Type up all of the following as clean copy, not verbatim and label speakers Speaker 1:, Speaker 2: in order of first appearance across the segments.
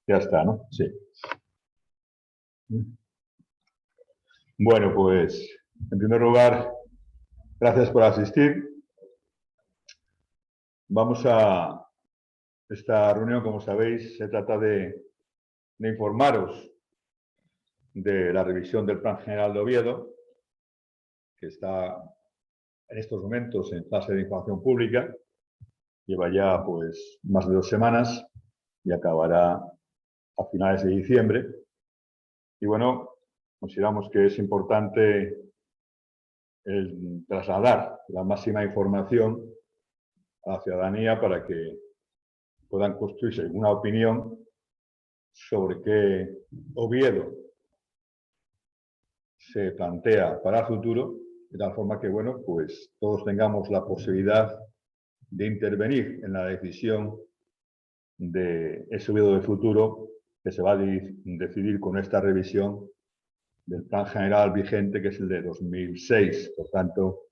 Speaker 1: Ya está, ¿no? Sí. Bueno, pues, en primer lugar, gracias por asistir. Vamos a esta reunión, como sabéis, se trata de informaros de la revisión del Plan General de Oviedo, que está en estos momentos en fase de información pública. Lleva ya, pues, más de 2 semanas y acabará a finales de diciembre. Y bueno, consideramos que es importante el trasladar la máxima información a la ciudadanía para que puedan construirse una opinión sobre qué Oviedo se plantea para el futuro, de tal forma que, bueno, pues todos tengamos la posibilidad de intervenir en la decisión de ese Oviedo del futuro que se va a decidir con esta revisión del plan general vigente, que es el de 2006. Por tanto,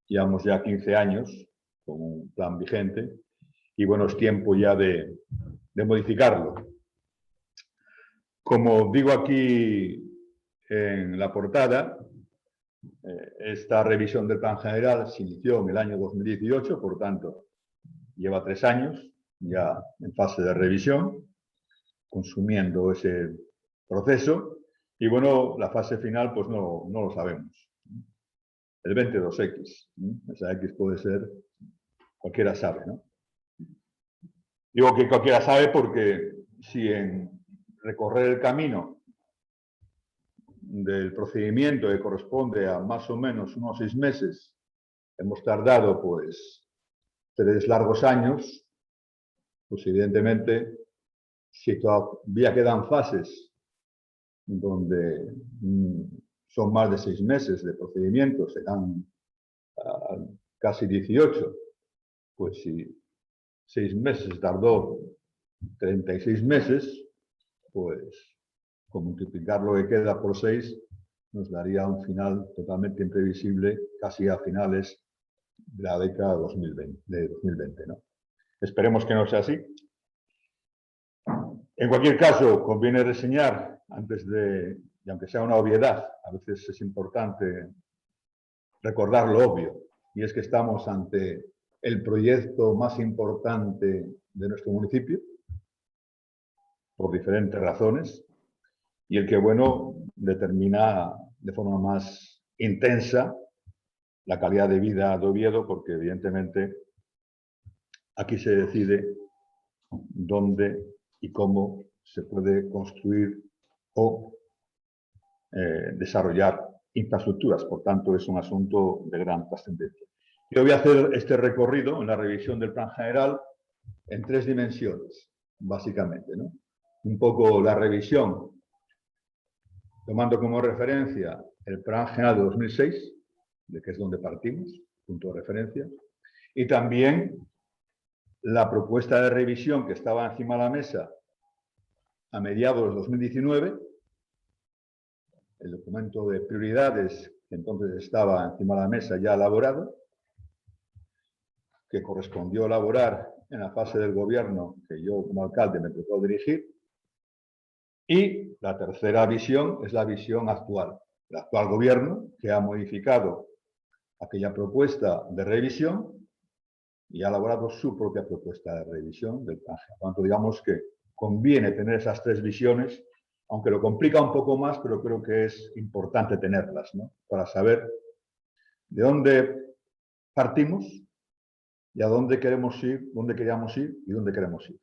Speaker 1: llevamos ya 15 años con un plan vigente y, bueno, es tiempo ya de modificarlo. Como digo aquí en la portada, esta revisión del plan general se inició en el año 2018, por tanto, lleva 3 años ya en fase de revisión, consumiendo ese proceso. Y bueno, la fase final, pues no lo sabemos. El 22X, esa X puede ser, cualquiera sabe, ¿no? Digo que cualquiera sabe porque si en recorrer el camino del procedimiento que corresponde a más o menos unos 6 meses, hemos tardado pues 3 largos años, pues evidentemente, si todavía quedan fases donde son más de 6 meses de procedimiento, serán casi 18, pues si 6 meses tardó 36 meses, pues con multiplicar lo que queda por 6 nos daría un final totalmente imprevisible casi a finales de la década de 2020, ¿no? Esperemos que no sea así. En cualquier caso, conviene reseñar, antes de, y aunque sea una obviedad, a veces es importante recordar lo obvio, y es que estamos ante el proyecto más importante de nuestro municipio, por diferentes razones, y el que, bueno, determina de forma más intensa la calidad de vida de Oviedo, porque evidentemente aquí se decide dónde y cómo se puede construir o desarrollar infraestructuras. Por tanto, es un asunto de gran trascendencia. Yo voy a hacer este recorrido en la revisión del plan general en 3 dimensiones, básicamente, ¿no? Un poco la revisión, tomando como referencia el plan general de 2006, de que es donde partimos, punto de referencia, y también la propuesta de revisión que estaba encima de la mesa a mediados de 2019, el documento de prioridades que entonces estaba encima de la mesa ya elaborado, que correspondió elaborar en la fase del gobierno que yo como alcalde me tocó dirigir. Y la tercera visión es la visión actual. El actual gobierno, que ha modificado aquella propuesta de revisión y ha elaborado su propia propuesta de revisión del plan. Por tanto, digamos que conviene tener esas 3 visiones, aunque lo complica un poco más, pero creo que es importante tenerlas, ¿no? Para saber de dónde partimos y a dónde queremos ir, dónde queríamos ir y dónde queremos ir.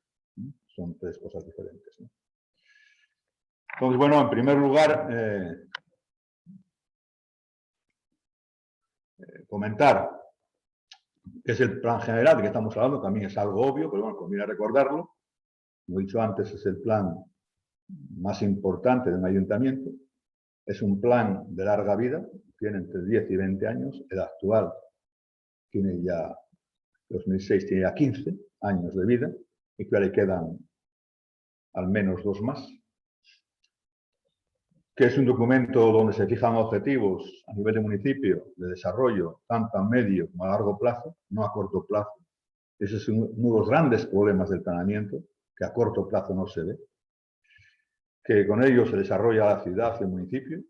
Speaker 1: Son 3 cosas diferentes, ¿no? Entonces, bueno, en primer lugar, comentar qué es el plan general de que estamos hablando, también es algo obvio, pero bueno, conviene recordarlo. Como he dicho antes, es el plan más importante de un ayuntamiento. Es un plan de larga vida, tiene entre 10 y 20 años. El actual tiene ya, 2006 tiene ya 15 años de vida, y que le quedan al menos 2 más. Que es un documento donde se fijan objetivos a nivel de municipio de desarrollo, tanto a medio como a largo plazo, no a corto plazo. Ese es uno de los grandes problemas del planeamiento, que a corto plazo no se ve, que con ello se desarrolla la ciudad y el municipio,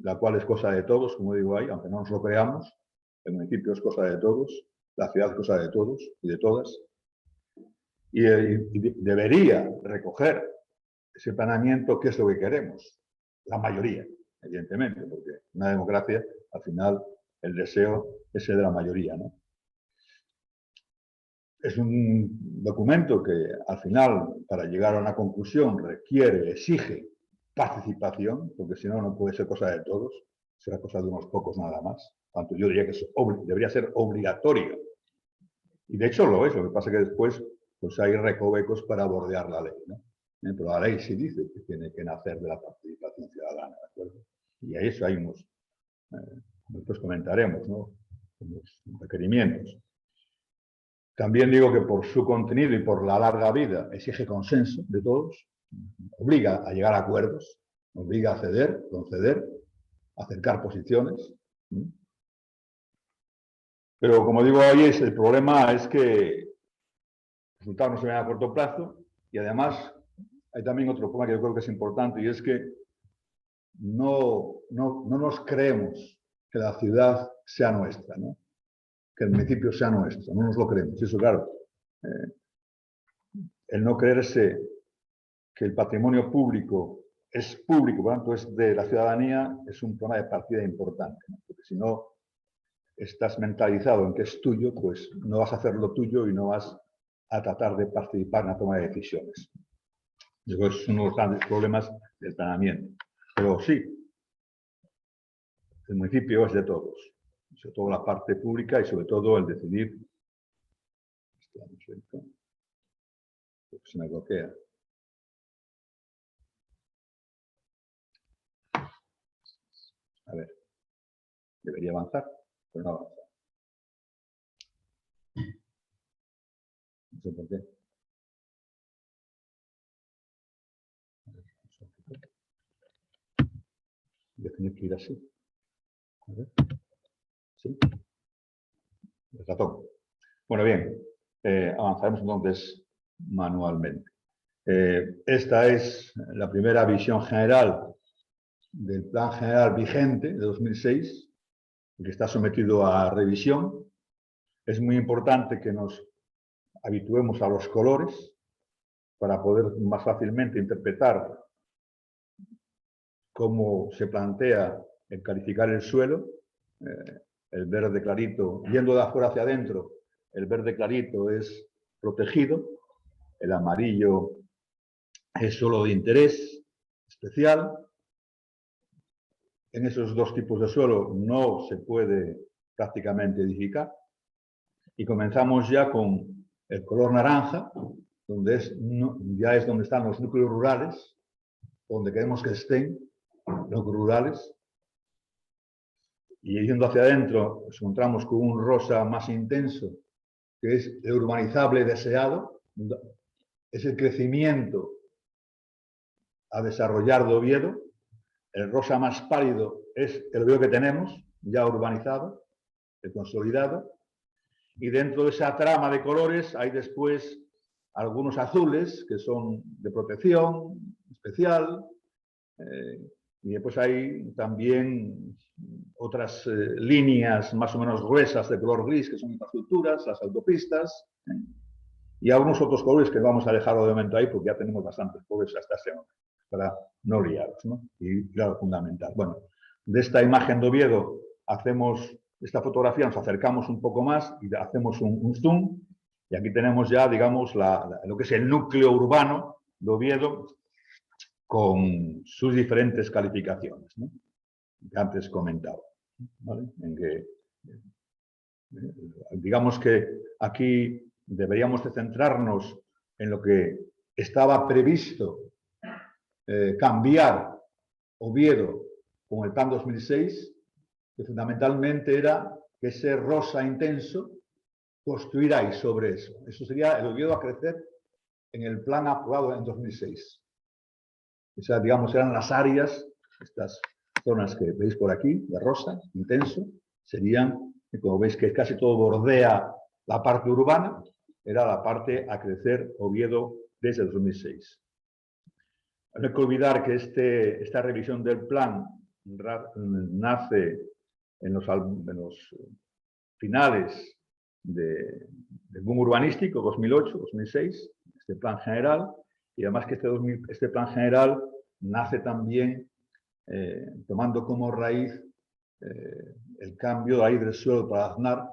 Speaker 1: la cual es cosa de todos, como digo ahí, aunque no nos lo creamos, el municipio es cosa de todos, la ciudad es cosa de todos y de todas, y debería recoger ese planeamiento, qué es lo que queremos, la mayoría, evidentemente, porque en una democracia, al final, el deseo es el de la mayoría, ¿no? Es un documento que, al final, para llegar a una conclusión, requiere, exige participación, porque si no, no puede ser cosa de todos, será cosa de unos pocos nada más. Tanto yo diría que debería ser obligatorio. Y de hecho lo es, lo que pasa es que después pues hay recovecos para bordear la ley, ¿no? Pero la ley sí dice que tiene que nacer de la participación ciudadana, ¿de acuerdo? Y a eso hay unos, después comentaremos, ¿no? Unos requerimientos. También digo que por su contenido y por la larga vida exige consenso de todos, obliga a llegar a acuerdos, obliga a ceder, conceder, acercar posiciones. Pero como digo hoy, el problema es que los resultados no se ven a corto plazo y además hay también otro problema que yo creo que es importante y es que no nos creemos que la ciudad sea nuestra, ¿no? Que el municipio sea nuestro, no nos lo creemos. Y eso, claro, el no creerse que el patrimonio público es público, por lo tanto es de la ciudadanía, es un problema de partida importante, ¿no? Porque si no estás mentalizado en que es tuyo, pues no vas a hacer lo tuyo y no vas a tratar de participar en la toma de decisiones. Yo creo que es uno de los grandes problemas del planeamiento. Pero sí, el municipio es de todos, sobre todo la parte pública y sobre todo el decidir. Se me bloquea. A ver, debería avanzar, pero no avanza. No sé por qué. Voy a tener que ir así. A ver. ¿Sí? El ratón. Bueno, bien. Avanzaremos entonces manualmente. Esta es la primera visión general del Plan General vigente de 2006, que está sometido a revisión. Es muy importante que nos habituemos a los colores para poder más fácilmente interpretar cómo se plantea el calificar el suelo. El verde clarito, yendo de afuera hacia adentro, el verde clarito es protegido, el amarillo es solo de interés especial. En esos dos tipos de suelo no se puede prácticamente edificar. Y comenzamos ya con el color naranja, donde ya es donde están los núcleos rurales, donde queremos que estén los rurales. Y yendo hacia adentro nos encontramos con un rosa más intenso, que es el urbanizable deseado, es el crecimiento a desarrollar de Oviedo. El rosa más pálido es el Oviedo que tenemos, ya urbanizado, el consolidado. Y dentro de esa trama de colores hay después algunos azules que son de protección especial. Y después hay también otras líneas más o menos gruesas de color gris, que son infraestructuras, las autopistas, y algunos otros colores que vamos a dejarlo de momento ahí porque ya tenemos bastantes colores hasta ese momento, para no liaros, ¿no? Y claro, fundamental. Bueno, de esta imagen de Oviedo hacemos esta fotografía, nos acercamos un poco más y hacemos un zoom, y aquí tenemos ya, digamos, lo que es el núcleo urbano de Oviedo, con sus diferentes calificaciones, ¿no? Que antes comentaba, ¿vale? En que, digamos que aquí deberíamos de centrarnos en lo que estaba previsto cambiar Oviedo con el Plan 2006, que fundamentalmente era que ese rosa intenso construiráis sobre eso. Eso sería el Oviedo a crecer en el plan aprobado en 2006. O sea, digamos, eran las áreas, estas zonas que veis por aquí, de rosa, intenso, serían, como veis que casi todo bordea la parte urbana, era la parte a crecer Oviedo desde 2006. No hay que olvidar que esta revisión del plan nace en los finales del boom urbanístico, 2008-2006, este plan general, y además que este plan general nace también tomando como raíz el cambio de la ley del suelo para Aznar,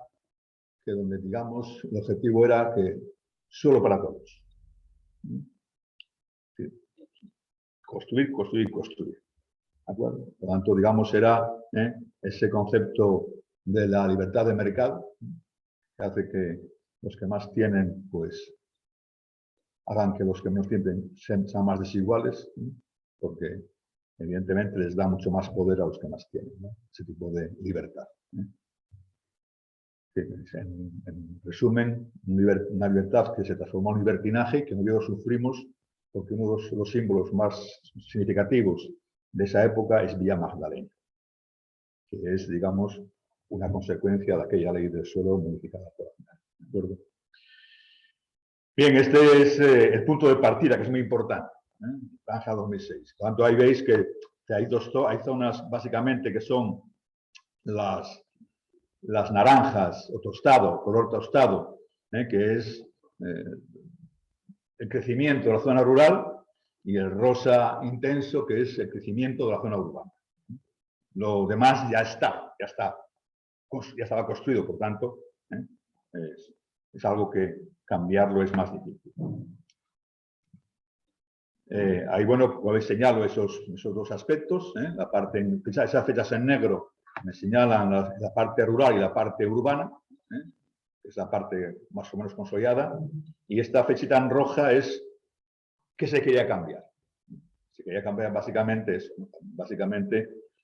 Speaker 1: que donde, digamos, el objetivo era que suelo para todos. Sí. Construir, construir, construir. ¿De acuerdo? Por lo tanto, digamos, era ese concepto de la libertad de mercado, que hace que los que más tienen, pues, hagan que los que menos tienen sean más desiguales, porque evidentemente les da mucho más poder a los que más tienen, ¿no? Ese tipo de libertad. En resumen, una libertad que se transformó en libertinaje y que nosotros sufrimos porque uno de los símbolos más significativos de esa época es Villa Magdalena, que es, digamos, una consecuencia de aquella ley del suelo modificada por Aznar. ¿De acuerdo? Bien, este es el punto de partida, que es muy importante. Franja 2006. Por tanto, ahí veis que hay zonas básicamente que son las naranjas o tostado, color tostado, que es el crecimiento de la zona rural, y el rosa intenso, que es el crecimiento de la zona urbana. Lo demás ya estaba construido, por tanto, es algo que cambiarlo es más difícil. Ahí, bueno, pues señalo esos dos aspectos. Esas fechas en negro me señalan la parte rural y la parte urbana, es la parte más o menos consolidada, y esta fechita en roja es ¿qué se quería cambiar? Se quería cambiar básicamente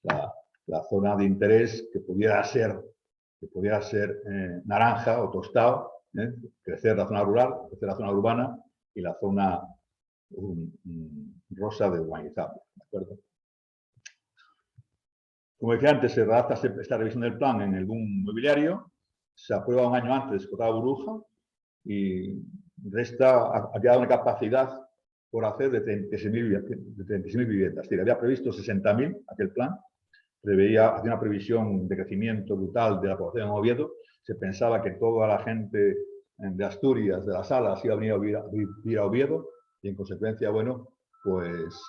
Speaker 1: la zona de interés que pudiera ser naranja o tostado, crecer la zona rural, crecer la zona urbana y la zona rosa de urbanizable. ¿De acuerdo? Como decía antes, se redacta esta revisión del plan en el boom inmobiliario, se aprueba un año antes por la burbuja y ha quedado una capacidad por hacer de 36.000 viviendas. Es decir, había previsto 60.000 aquel plan, hacía una previsión de crecimiento brutal de la población de Oviedo, se pensaba que toda la gente de Asturias, de las Salas, iba a venir a vivir a Oviedo, y en consecuencia, bueno, pues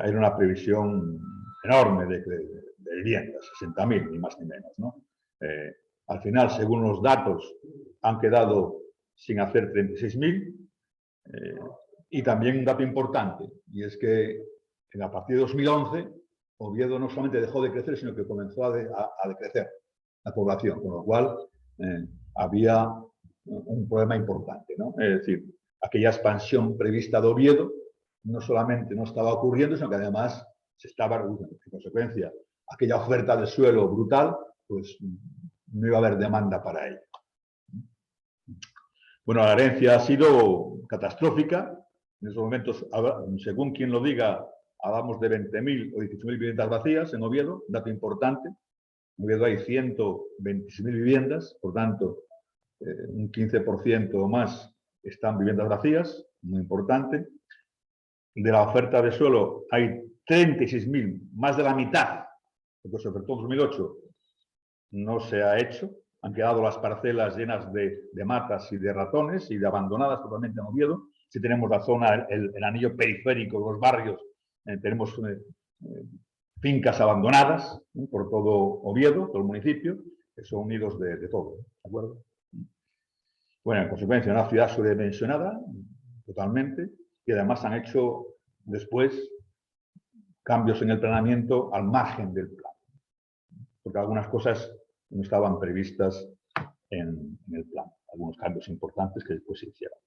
Speaker 1: hay una previsión enorme de viviendas, 60.000, ni más ni menos, ¿no? Al final, según los datos, han quedado sin hacer 36.000, y también un dato importante, y es que a partir de 2011, Oviedo no solamente dejó de crecer, sino que comenzó a decrecer la población, con lo cual había un problema importante, ¿no? Es decir, aquella expansión prevista de Oviedo no solamente no estaba ocurriendo, sino que además se estaba reduciendo. En consecuencia, aquella oferta de suelo brutal, pues no iba a haber demanda para ello. Bueno, la herencia ha sido catastrófica. En esos momentos, según quien lo diga, hablamos de 20.000 o 18.000 viviendas vacías en Oviedo, dato importante. En Oviedo hay 126.000 viviendas, por tanto, un 15% o más están viviendas vacías, muy importante. De la oferta de suelo hay 36.000, más de la mitad, porque se ofertó en 2008, no se ha hecho. Han quedado las parcelas llenas de matas y de ratones y de abandonadas totalmente en Oviedo. Si tenemos la zona, el anillo periférico, los barrios, tenemos fincas abandonadas por todo Oviedo, todo el municipio, que son unidos de todo, ¿de acuerdo? Bueno, en consecuencia, una ciudad sobredimensionada, totalmente, y además han hecho después cambios en el planeamiento al margen del plan, porque algunas cosas no estaban previstas en el plan, algunos cambios importantes que después se hicieron.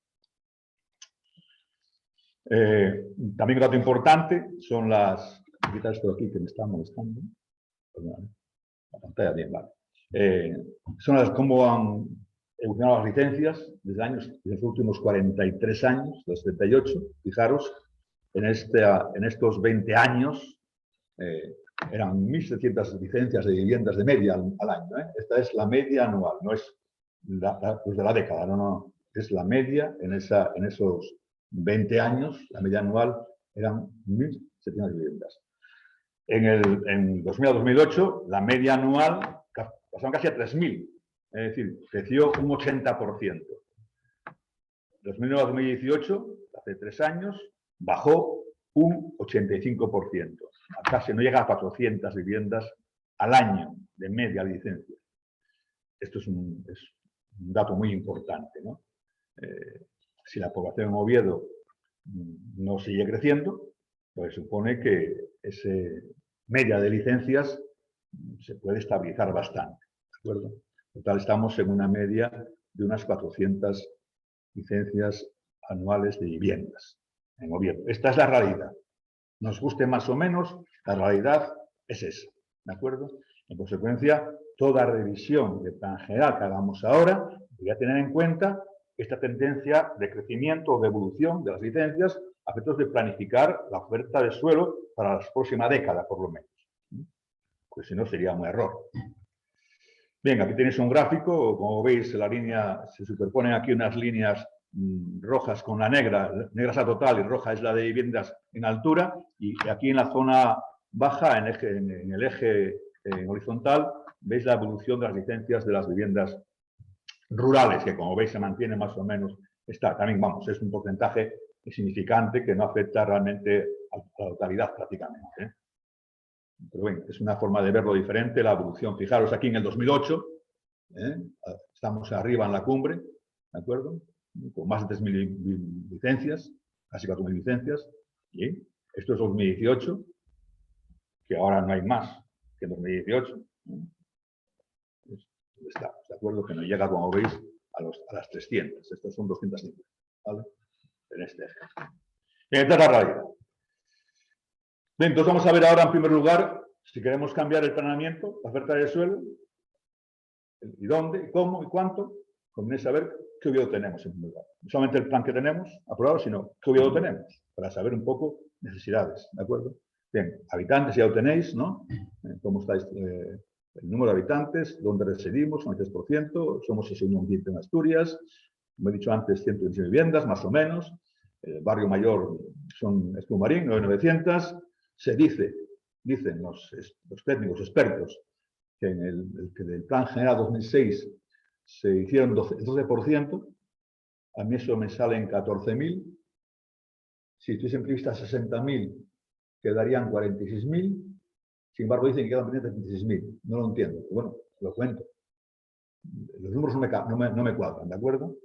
Speaker 1: También un dato importante son las... Quitar esto de aquí que me está molestando. Perdón, la pantalla bien, vale. Son las cómo han evolucionado las licencias desde los últimos 43 años, los 38. Fijaros, en estos 20 años eran 1.700 licencias de viviendas de media al año. Esta es la media anual, no es los de la década, no. Es la media en esos 20 años, la media anual eran 1.700 viviendas. En 2000 a 2008, la media anual pasaron casi a 3.000, es decir, creció un 80%. 2009 a 2018, hace 3 años, bajó un 85%. Casi no llega a 400 viviendas al año de media licencia. Esto es un dato muy importante, ¿no? Si la población en Oviedo no sigue creciendo, pues supone que esa media de licencias se puede estabilizar bastante. ¿De acuerdo? En total, estamos en una media de unas 400 licencias anuales de viviendas en Oviedo. Esta es la realidad. Nos guste más o menos, la realidad es esa. ¿De acuerdo? En consecuencia, toda revisión de plan general que hagamos ahora debería tener en cuenta esta tendencia de crecimiento o de evolución de las licencias a efectos de planificar la oferta de suelo para la próxima década, por lo menos. Pues si no, sería un error. Bien, aquí tenéis un gráfico. Como veis, la línea, se superponen aquí unas líneas rojas con la negra. Negra es la total y roja es la de viviendas en altura. Y aquí en la zona baja, en el eje horizontal, veis la evolución de las licencias de las viviendas rurales, que como veis se mantiene más o menos. También, vamos, es un porcentaje significante que no afecta realmente a la totalidad prácticamente, ¿eh? Pero bueno, es una forma de verlo diferente, la evolución. Fijaros aquí en el 2008, estamos arriba en la cumbre, ¿de acuerdo? Con más de 3.000 licencias, casi 4.000 licencias. Y esto es 2018, que ahora no hay más que en 2018. Estamos, ¿de acuerdo? Que no llega, como veis, a las 300. Estos son 250, ¿vale? En este ejemplo. Esta es la realidad. Bien, entonces vamos a ver ahora, en primer lugar, si queremos cambiar el planeamiento, la oferta de suelo, y dónde, y cómo, y cuánto, conviene saber qué Oviedo tenemos en primer lugar. No solamente el plan que tenemos aprobado, sino qué Oviedo tenemos, para saber un poco necesidades, ¿de acuerdo? Bien, habitantes ya lo tenéis, ¿no? ¿Cómo estáis? El número de habitantes, dónde residimos, un 3%, somos el segundo municipio en Asturias, como he dicho antes, 119 viviendas, más o menos. El barrio mayor es Pumarín, 900. Se dicen los técnicos expertos que en el plan general 2006 se hicieron el 12%, a mí eso me sale en 14.000. Si estuviesen previstas 60.000, quedarían 46.000. Sin embargo, dicen que quedan pendientes 26.000. No lo entiendo. Pero bueno, lo cuento. Los números no me cuadran, ¿de acuerdo?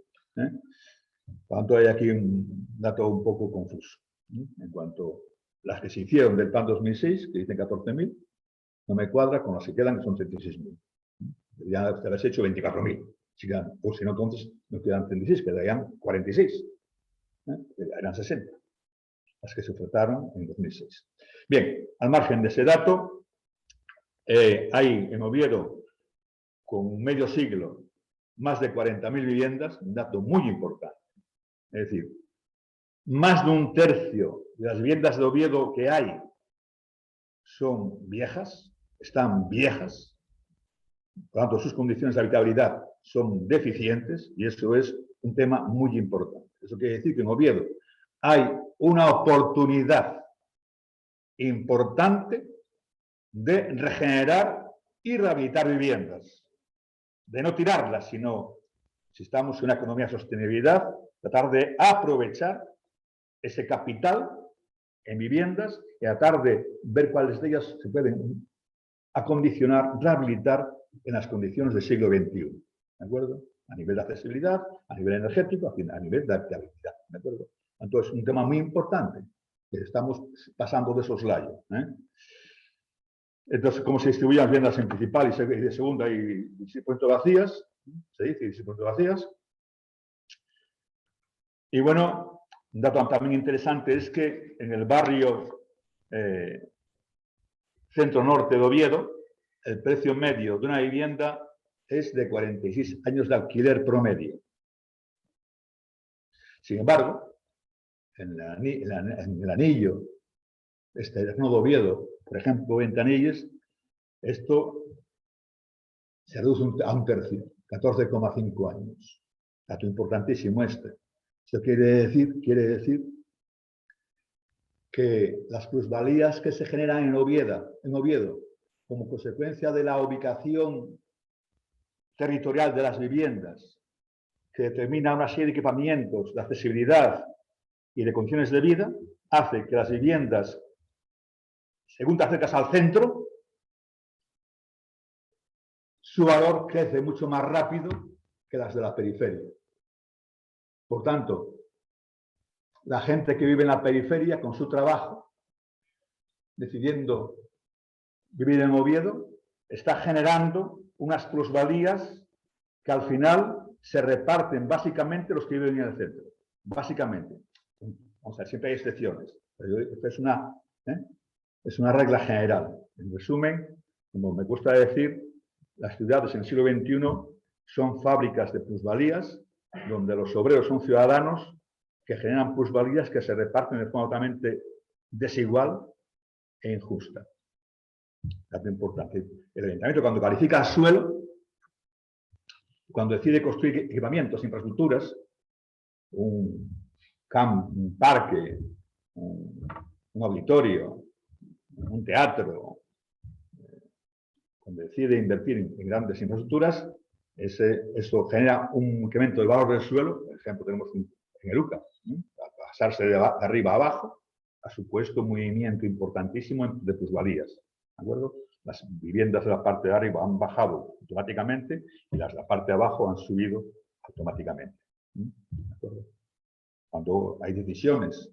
Speaker 1: Por tanto, hay aquí un dato un poco confuso. En cuanto a las que se hicieron del plan 2006, que dicen 14.000, no me cuadra con las que quedan, que son 36.000. Deberían haberse hecho 24.000. O si no, entonces no quedan 36, quedarían 46. Eran 60 las que se ofertaron en 2006. Bien, al margen de ese dato, hay en Oviedo, con medio siglo, más de 40.000 viviendas, un dato muy importante. Es decir, más de un tercio de las viviendas de Oviedo que hay son viejas, están viejas, por lo tanto sus condiciones de habitabilidad son deficientes y eso es un tema muy importante. Eso quiere decir que en Oviedo hay una oportunidad importante de regenerar y rehabilitar viviendas, de no tirarlas, sino, si estamos en una economía de sostenibilidad, tratar de aprovechar ese capital en viviendas y tratar de ver cuáles de ellas se pueden acondicionar, rehabilitar en las condiciones del siglo XXI. ¿De acuerdo? A nivel de accesibilidad, a nivel energético, a nivel de habitabilidad. ¿De acuerdo? Entonces, es un tema muy importante que estamos pasando de soslayo. Entonces, ¿cómo se distribuyen las viviendas en principal y de segunda y 16% vacías? Se dice 16% vacías. Y bueno, un dato también interesante es que en el barrio centro-norte de Oviedo, el precio medio de una vivienda es de 46 años de alquiler promedio. Sin embargo, en el anillo externo de Oviedo, por ejemplo, Ventanilles, esto se reduce a un tercio, 14,5 años. Dato importantísimo este. Esto quiere decir que las plusvalías que se generan en Oviedo, como consecuencia de la ubicación territorial de las viviendas, que determina una serie de equipamientos, de accesibilidad y de condiciones de vida, hace que las viviendas, según te acercas al centro, su valor crece mucho más rápido que las de la periferia. Por tanto, la gente que vive en la periferia, con su trabajo, decidiendo vivir en Oviedo, está generando unas plusvalías que al final se reparten básicamente los que viven en el centro. Básicamente. O sea, siempre hay excepciones. Pero esta es una regla general. En resumen, como me gusta decir, las ciudades en el siglo XXI son fábricas de plusvalías, donde los obreros son ciudadanos que generan plusvalías que se reparten de forma totalmente desigual e injusta. Dato importante. El ayuntamiento, cuando califica el suelo, cuando decide construir equipamientos, infraestructuras, un parque, un auditorio, un teatro, cuando decide invertir en grandes infraestructuras, eso genera un incremento del valor del suelo. Por ejemplo, tenemos en el UCA, a pasarse de arriba a abajo, ha supuesto un movimiento importantísimo de plusvalías. ¿De acuerdo? Las viviendas de la parte de arriba han bajado automáticamente y las de la parte de abajo han subido automáticamente. ¿De acuerdo? Cuando hay decisiones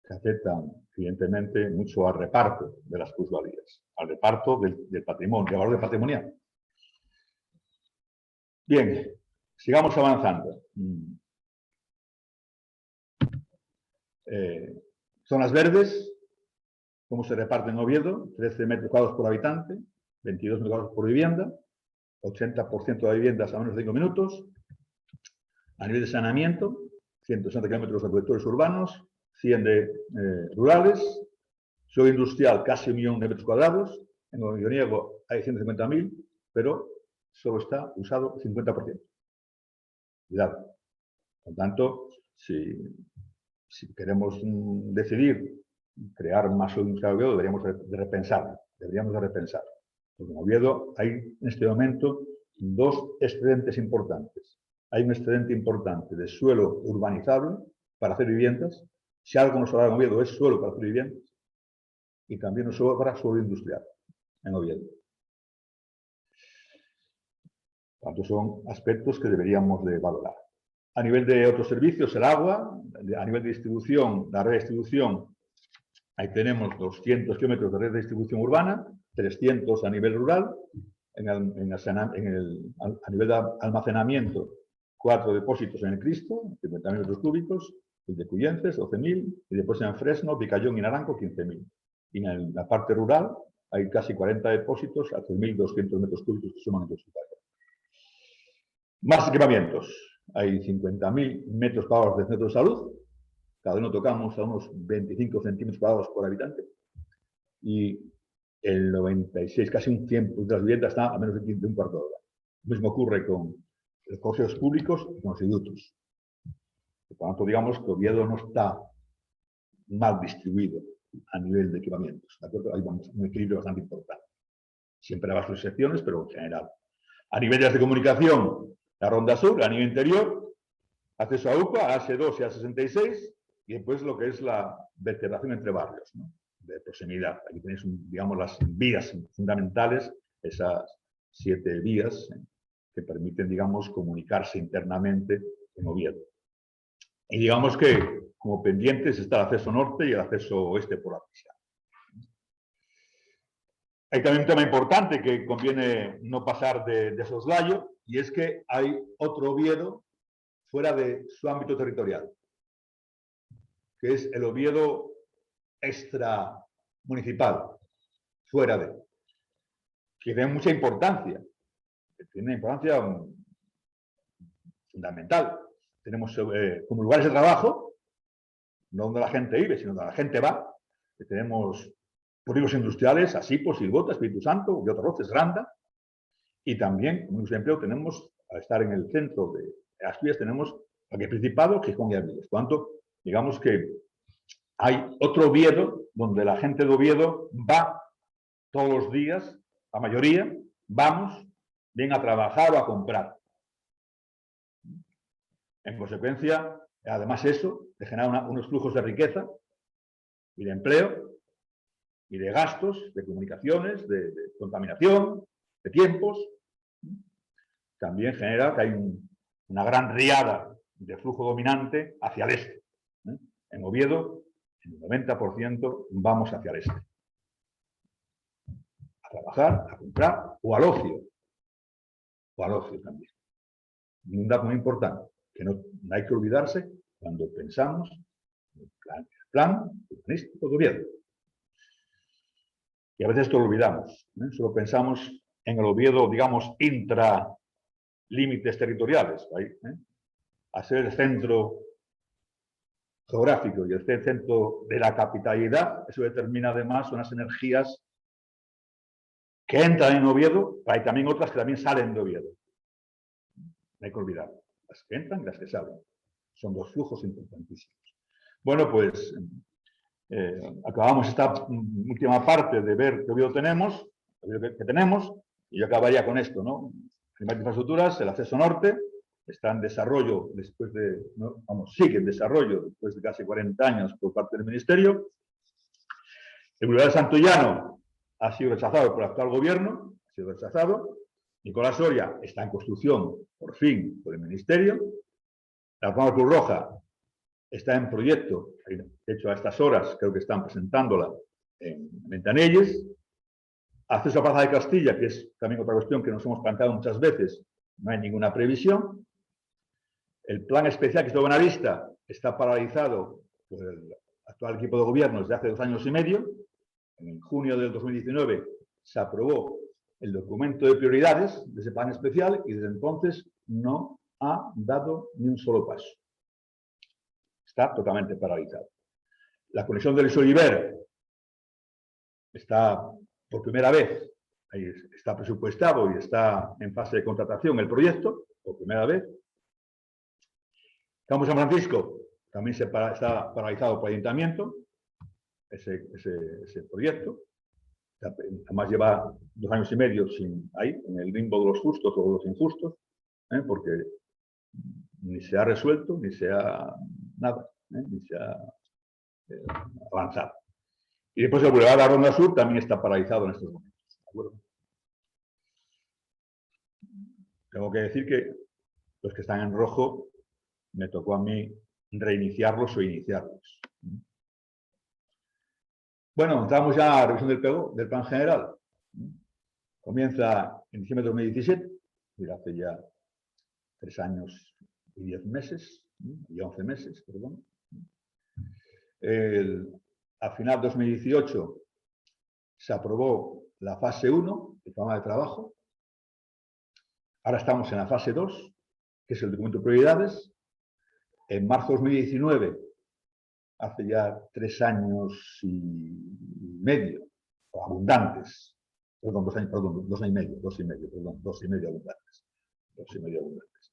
Speaker 1: que afectan, evidentemente, mucho al reparto de las plusvalías, al reparto del patrimonio, del valor patrimonial. Bien, sigamos avanzando. Zonas verdes, ¿cómo se reparten en Oviedo? 13 metros cuadrados por habitante, 22 metros cuadrados por vivienda, 80% de viviendas a menos de 5 minutos. A nivel de saneamiento, 160 kilómetros de acueductos urbanos, 100 de rurales, suelo industrial casi 1 millón de metros cuadrados, en Oviedo hay 150.000, pero solo está usado 50%. Cuidado. Por tanto, si queremos decidir crear más suelo industrial en Oviedo, deberíamos de repensar. Porque en Oviedo hay en este momento 2 excedentes importantes. Hay un excedente importante de suelo urbanizable para hacer viviendas. Si algo nos sobra en Oviedo es suelo para hacer viviendas. Y también nos sobra suelo industrial en Oviedo. Por tanto, son aspectos que deberíamos de valorar. A nivel de otros servicios, el agua, a nivel de distribución, la red de distribución, ahí tenemos 200 kilómetros de red de distribución urbana, 300 a nivel rural, a nivel de almacenamiento, 4 depósitos en el Cristo, 50.000 metros cúbicos, el de Cuyences, 12.000, y después en Fresno, Picayón y Naranco, 15.000. Y en la parte rural hay casi 40 depósitos a 3.200 metros cúbicos que suman en total. Más equipamientos. Hay 50.000 metros cuadrados de centro de salud. Cada uno tocamos a unos 25 centímetros cuadrados por habitante. Y el 96, casi un 100% de las viviendas está a menos de un cuarto de hora. Lo mismo ocurre con los colegios públicos y con los institutos. Por lo tanto, digamos que Oviedo no está mal distribuido a nivel de equipamientos. ¿De acuerdo? Hay un equilibrio bastante importante. Siempre habrá sus excepciones, pero en general. A nivel de comunicación, la Ronda Sur, a nivel interior, acceso a UPA, a AS2 y A66, y después lo que es la vertebración entre barrios, ¿no? De proximidad. Aquí tenéis, digamos, las vías fundamentales, esas 7 vías que permiten, digamos, comunicarse internamente en Oviedo. Y digamos que, como pendientes, está el acceso norte y el acceso oeste por la Prisión. Hay también un tema importante que conviene no pasar de soslayo, y es que hay otro Oviedo fuera de su ámbito territorial, que es el Oviedo extramunicipal, fuera de, que tiene mucha importancia, que tiene importancia fundamental. Tenemos como lugares de trabajo, no donde la gente vive, sino donde la gente va, que tenemos polígonos industriales, Asipos, Silbota, Espíritu Santo, de otros roces, Randa, y también, como un empleo, tenemos, al estar en el centro de Asturias, tenemos Aquí Principado, Gijón y Avilés. Por tanto, digamos que hay otro Oviedo donde la gente de Oviedo va todos los días, la mayoría, vamos, bien a trabajar o a comprar. En consecuencia, además eso, de generar unos flujos de riqueza y de empleo y de gastos, de comunicaciones, de contaminación, de tiempos. También genera que hay una gran riada de flujo dominante hacia el este. En Oviedo, el 90% vamos hacia el este. A trabajar, a comprar o al ocio. O al ocio también. Un dato muy importante, que no hay que olvidarse cuando pensamos en el plan urbanístico de Oviedo. Y a veces esto lo olvidamos. Solo pensamos en el Oviedo, digamos, intralímites territoriales. A ser el centro geográfico y el centro de la capitalidad, eso determina además unas energías que entran en Oviedo, pero hay también otras que también salen de Oviedo. No hay que olvidar. Las que entran y las que salen. Son dos flujos importantísimos. Bueno, pues acabamos esta última parte de ver qué Oviedo tenemos, y yo acabaría con esto, ¿no? Primeras infraestructuras, el acceso norte, está en desarrollo después de, ¿no? Sigue en desarrollo después de casi 40 años por parte del Ministerio. El Boulevard Santollano ha sido rechazado por el actual gobierno, ha sido rechazado. Nicolás Soria está en construcción, por fin, por el Ministerio. La Roma Cruz Roja está en proyecto, de hecho a estas horas creo que están presentándola en Ventanelles. Acceso a Plaza de Castilla, que es también otra cuestión que nos hemos planteado muchas veces, no hay ninguna previsión. El plan especial que está Buenavista está paralizado por el actual equipo de gobierno desde hace 2 años y medio. En junio del 2019 se aprobó el documento de prioridades de ese plan especial y desde entonces no ha dado ni un solo paso. Está totalmente paralizado. La conexión del Soliver está por primera vez, ahí está presupuestado y está en fase de contratación el proyecto, por primera vez. Campo San Francisco también está paralizado por el ayuntamiento, ese proyecto. Además lleva 2 años y medio ahí, en el limbo de los justos o de los injustos, porque ni se ha resuelto, ni se ha nada, ni se ha avanzado. Y después el Boulevard de la Ronda Sur también está paralizado en estos momentos. ¿De acuerdo? Tengo que decir que los que están en rojo me tocó a mí reiniciarlos o iniciarlos. Bueno, entramos ya a la revisión del plan general. Comienza en diciembre de 2017, y hace ya 3 años y 10 meses, y 11 meses, perdón. A final de 2018 se aprobó la fase 1 del programa de trabajo. Ahora estamos en la fase 2, que es el documento de prioridades. En marzo de 2019, hace ya 3 años y medio, o abundantes, perdón, 2 años, perdón, 2 años y medio, 2 y medio, perdón, 2 y medio abundantes. 2 y medio abundantes.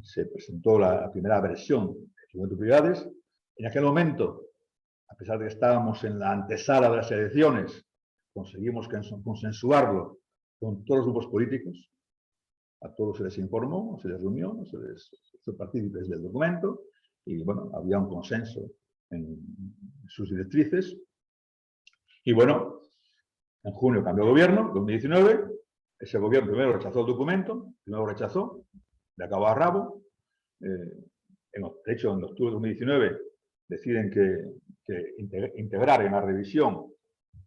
Speaker 1: Se presentó la primera versión del documento de prioridades. En aquel momento, a pesar de que estábamos en la antesala de las elecciones, conseguimos consensuarlo con todos los grupos políticos. A todos se les informó, se les reunió, se les hizo partícipes del documento y, bueno, había un consenso en sus directrices. Y, bueno, en junio cambió el gobierno, 2019. Ese gobierno primero rechazó el documento, primero lo rechazó, de cabo a rabo. De hecho, en octubre de 2019 deciden que integrar en la revisión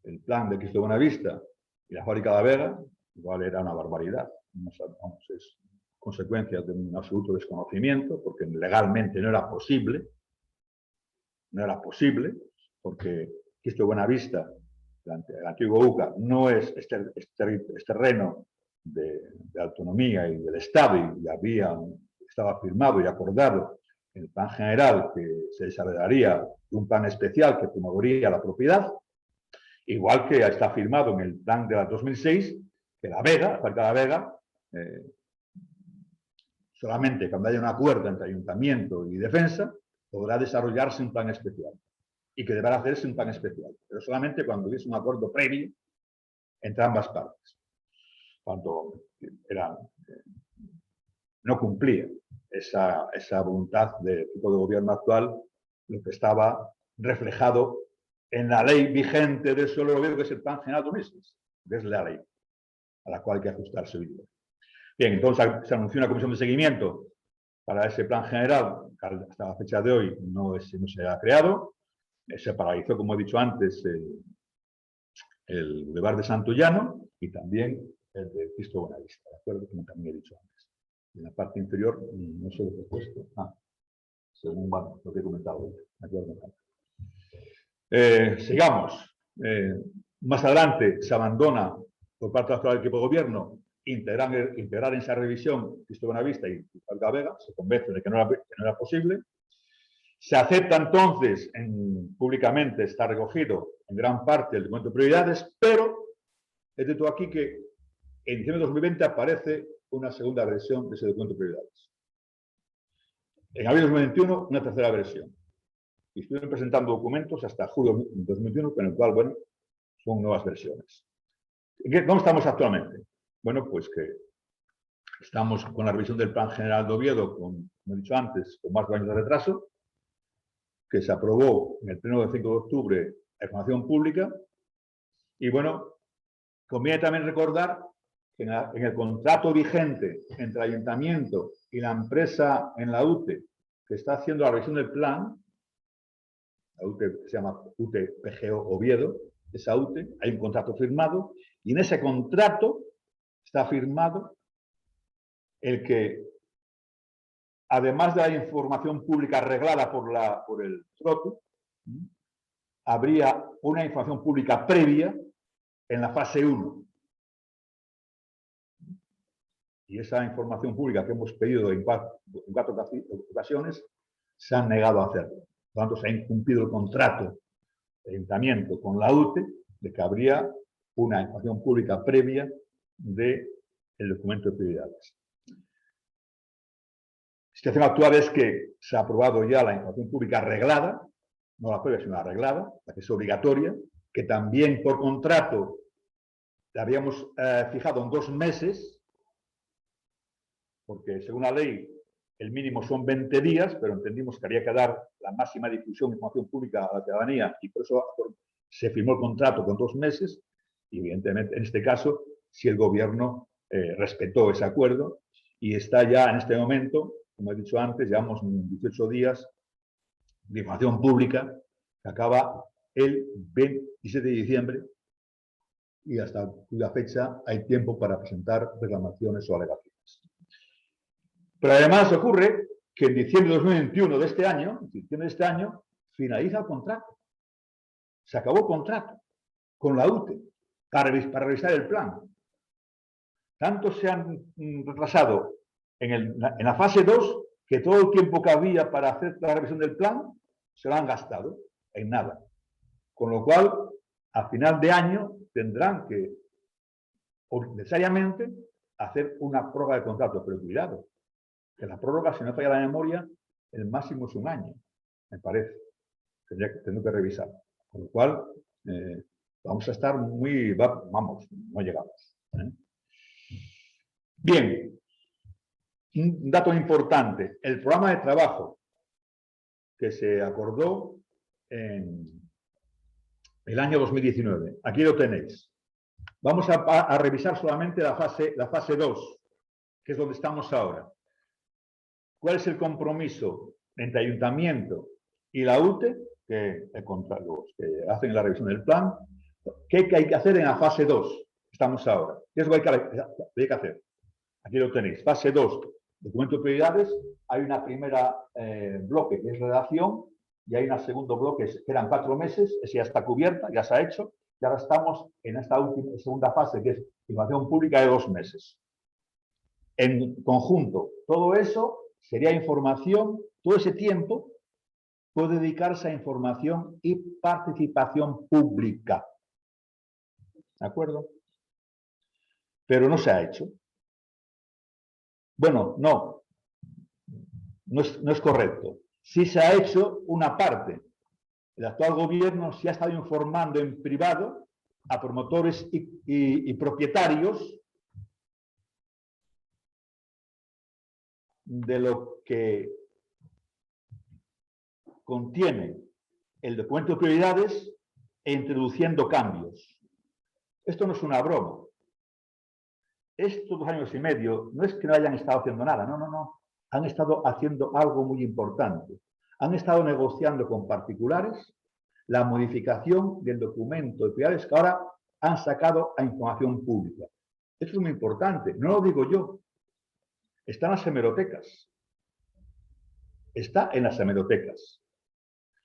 Speaker 1: el plan de Cristo Buenavista y la fábrica de la Vega, igual era una barbaridad. Es consecuencia de un absoluto desconocimiento, porque legalmente no era posible, porque Cristo Buenavista, el antiguo UCA, no es terreno de autonomía y del Estado, y estaba firmado y acordado en el plan general que se desarrollaría un plan especial que promovería la propiedad, igual que está firmado en el plan de la 2006 que la Vega, la fábrica de la Vega, solamente cuando haya un acuerdo entre ayuntamiento y defensa, podrá desarrollarse un plan especial. Y que deberá hacerse un plan especial. Pero solamente cuando hubiese un acuerdo previo entre ambas partes. Cuando no cumplía esa voluntad del tipo de gobierno actual, lo que estaba reflejado en la ley vigente del suelo gobierno, que es el Plan General de Meses, que es la ley a la cual hay que ajustarse hoy día. Bien, entonces se anunció una comisión de seguimiento para ese plan general, que hasta la fecha de hoy no se ha creado. Se paralizó, como he dicho antes, el Boulevard de Santullano y también el de Cristo Buenavista, ¿de acuerdo? Como también he dicho antes. En la parte inferior, no sé lo que he puesto. Según lo que he comentado. ¿De acuerdo? Sigamos. Más adelante se abandona por parte del actual equipo de gobierno integrar en esa revisión Cristo Buenavista y Alga Vega. Se convence de que no era posible. Se acepta entonces, públicamente está recogido en gran parte el documento de prioridades, pero es de todo aquí que en diciembre de 2020 aparece una segunda versión de ese documento de prioridades. En abril de 2021, una tercera versión. Y estuvieron presentando documentos hasta julio de 2021, con el cual, bueno, son nuevas versiones. ¿Dónde estamos actualmente? Bueno, pues que estamos con la revisión del Plan General de Oviedo, como he dicho antes, con más de 2 años de retraso, que se aprobó en el pleno del 5 de octubre a información pública. Y bueno, conviene también recordar que en el contrato vigente entre el ayuntamiento y la empresa en la UTE que está haciendo la revisión del plan, la UTE se llama UTE PGO Oviedo, esa UTE, hay un contrato firmado y en ese contrato está firmado el que, además de la información pública arreglada por el TROTU, habría una información pública previa en la fase 1. Y esa información pública que hemos pedido en 4 ocasiones se han negado a hacerlo. Por lo tanto, se ha incumplido el contrato del ayuntamiento con la UTE de que habría una información pública previa del documento de prioridades. La situación actual es que se ha aprobado ya la información pública arreglada, no la previa, sino la arreglada, la que es obligatoria, que también por contrato la habíamos fijado en 2 meses, porque según la ley el mínimo son 20 días, pero entendimos que había que dar la máxima difusión de información pública a la ciudadanía y por eso se firmó el contrato con 2 meses y evidentemente en este caso si el gobierno respetó ese acuerdo y está ya en este momento, como he dicho antes, llevamos 18 días de información pública que acaba el 27 de diciembre y hasta cuya fecha hay tiempo para presentar reclamaciones o alegaciones. Pero además ocurre que en diciembre de 2021 de este año, finaliza el contrato. Se acabó el contrato con la UTE para revisar el plan. Tanto se han retrasado en la fase 2 que todo el tiempo que había para hacer la revisión del plan se lo han gastado en nada. Con lo cual, a final de año tendrán que necesariamente hacer una prórroga de contrato, pero cuidado, que la prórroga, si no falla la memoria, el máximo es 1 año, me parece. Tengo que revisar. Con lo cual, vamos a estar no llegamos. Bien, un dato importante, el programa de trabajo que se acordó en el año 2019. Aquí lo tenéis. Vamos a revisar solamente la fase 2, que es donde estamos ahora. ¿Cuál es el compromiso entre ayuntamiento y la UTE, que hacen la revisión del plan? ¿Qué hay que hacer en la fase 2? Estamos ahora. ¿Qué es lo que hay que hacer? Aquí lo tenéis. Fase 2, documento de prioridades. Hay una primera bloque que es redacción y hay un segundo bloque que eran 4 meses. Esa ya está cubierta, ya se ha hecho. Y ahora estamos en esta segunda fase que es información pública de 2 meses. En conjunto, todo eso sería información, todo ese tiempo puede dedicarse a información y participación pública. ¿De acuerdo? Pero no se ha hecho. Bueno, no. no es correcto. Sí se ha hecho una parte. El actual gobierno sí ha estado informando en privado a promotores y propietarios de lo que contiene el documento de prioridades e introduciendo cambios. Esto no es una broma. Estos 2 años y medio no es que no hayan estado haciendo nada, no. Han estado haciendo algo muy importante. Han estado negociando con particulares la modificación del documento de prioridades que ahora han sacado a información pública. Esto es muy importante, no lo digo yo. Está en las hemerotecas. Está en las hemerotecas.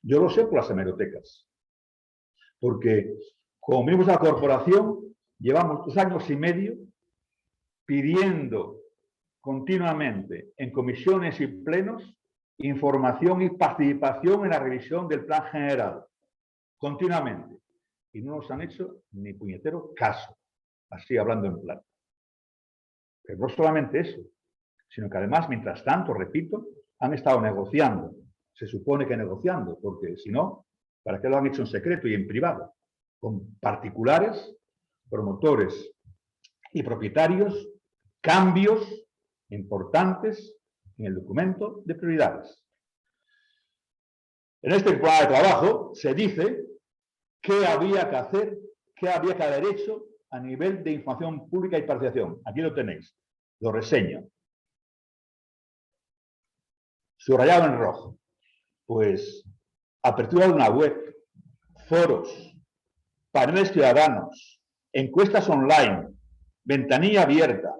Speaker 1: Yo lo sé por las hemerotecas. Porque como miembros de la corporación llevamos 2 años y medio pidiendo continuamente en comisiones y plenos información y participación en la revisión del plan general. Continuamente. Y no nos han hecho ni puñetero caso. Así hablando en plano. Pero no solamente eso, sino que además, mientras tanto, repito, han estado negociando. Se supone que negociando, porque si no, ¿para qué lo han hecho en secreto y en privado? Con particulares, promotores y propietarios, cambios importantes en el documento de prioridades. En este plan de trabajo se dice qué había que hacer, qué había que haber hecho a nivel de información pública y participación. Aquí lo tenéis, lo reseño. Subrayado en rojo. Pues apertura de una web, foros, paneles ciudadanos, encuestas online, ventanilla abierta,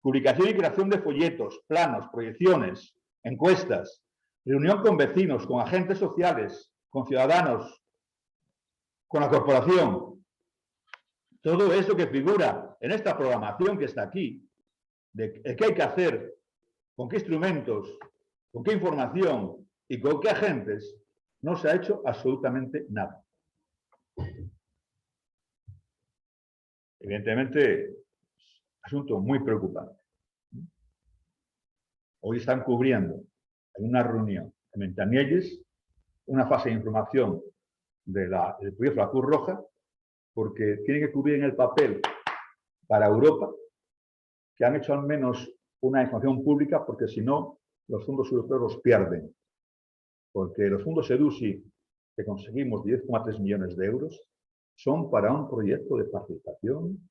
Speaker 1: publicación y creación de folletos, planos, proyecciones, encuestas, reunión con vecinos, con agentes sociales, con ciudadanos, con la corporación. Todo eso que figura en esta programación que está aquí, de qué hay que hacer, con qué instrumentos, con qué información y con qué agentes, no se ha hecho absolutamente nada. Evidentemente, asunto muy preocupante. Hoy están cubriendo en una reunión en Mentanielles una fase de información del proyecto de la Cruz Roja, porque tienen que cubrir en el papel para Europa que han hecho al menos una información pública, porque si no, los fondos europeos los pierden. Porque los fondos EDUSI, que conseguimos 10,3 millones de euros, son para un proyecto de participación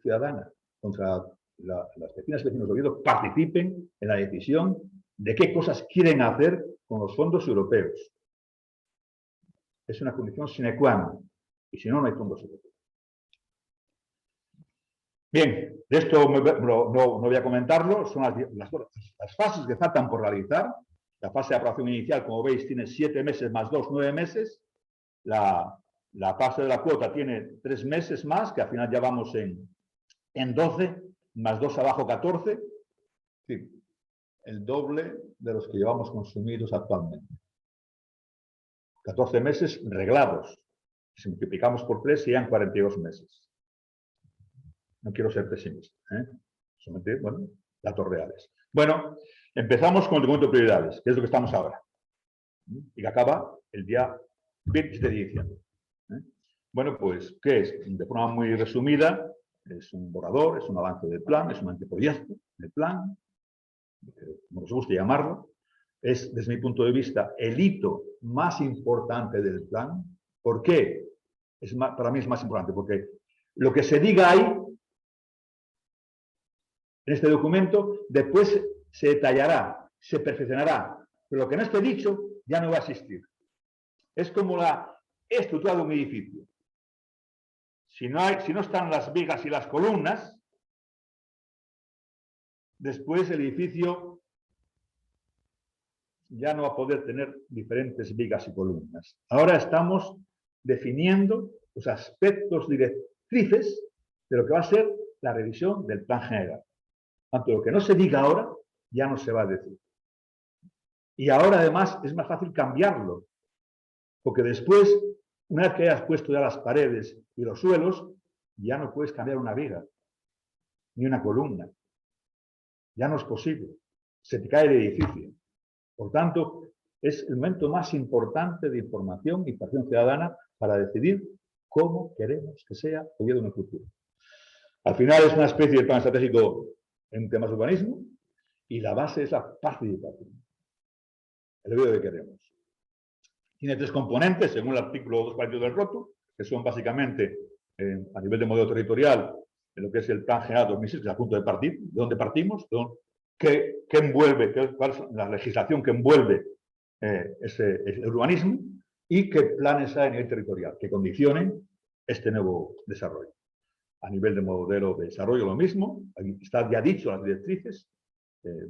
Speaker 1: ciudadana, contra las vecinas y vecinos de Oviedo participen en la decisión de qué cosas quieren hacer con los fondos europeos. Es una condición sine qua non, y si no, no hay fondos europeos. Bien, de esto no voy a comentarlo, son las fases que faltan por realizar. La fase de aprobación inicial, como veis, tiene 7 meses más 2, 9 meses. La fase de la cuota tiene 3 meses más, que al final ya vamos en 12, más 2 abajo 14. Sí, el doble de los que llevamos consumidos actualmente. 14 meses reglados. Si multiplicamos por 3, serían 42 meses. No quiero ser pesimista, solamente, bueno, datos reales. Bueno, empezamos con el documento de prioridades, que es lo que estamos ahora, y que acaba el día 27 de diciembre. Bueno, pues, ¿qué es? De forma muy resumida, es un borrador, es un avance del plan, es un anteproyecto del plan, como nos guste llamarlo. Es, desde mi punto de vista, el hito más importante del plan. ¿Por qué? Para mí es más importante, porque lo que se diga ahí, en este documento, después se detallará, se perfeccionará, pero lo que no esté dicho ya no va a existir. Es como la estructura de un edificio. Si no están las vigas y las columnas, después el edificio ya no va a poder tener diferentes vigas y columnas. Ahora estamos definiendo los aspectos directrices de lo que va a ser la revisión del plan general. Tanto lo que no se diga ahora, ya no se va a decir. Y ahora, además, es más fácil cambiarlo. Porque después, una vez que hayas puesto ya las paredes y los suelos, ya no puedes cambiar una viga, ni una columna. Ya no es posible. Se te cae el edificio. Por tanto, es el momento más importante de información y participación ciudadana para decidir cómo queremos que sea Oviedo en el futuro. Al final es una especie de plan estratégico en temas de urbanismo y la base es la participación. El Oviedo que queremos. Tiene 3 componentes, según el artículo 242 del ROTU, que son básicamente, a nivel de modelo territorial, en lo que es el Plan General 2006, que es el punto de partir, de dónde partimos, qué envuelve, cuál es la legislación que envuelve el urbanismo y qué planes hay a nivel territorial que condicionen este nuevo desarrollo. A nivel de modelo de desarrollo lo mismo, está ya dicho las directrices.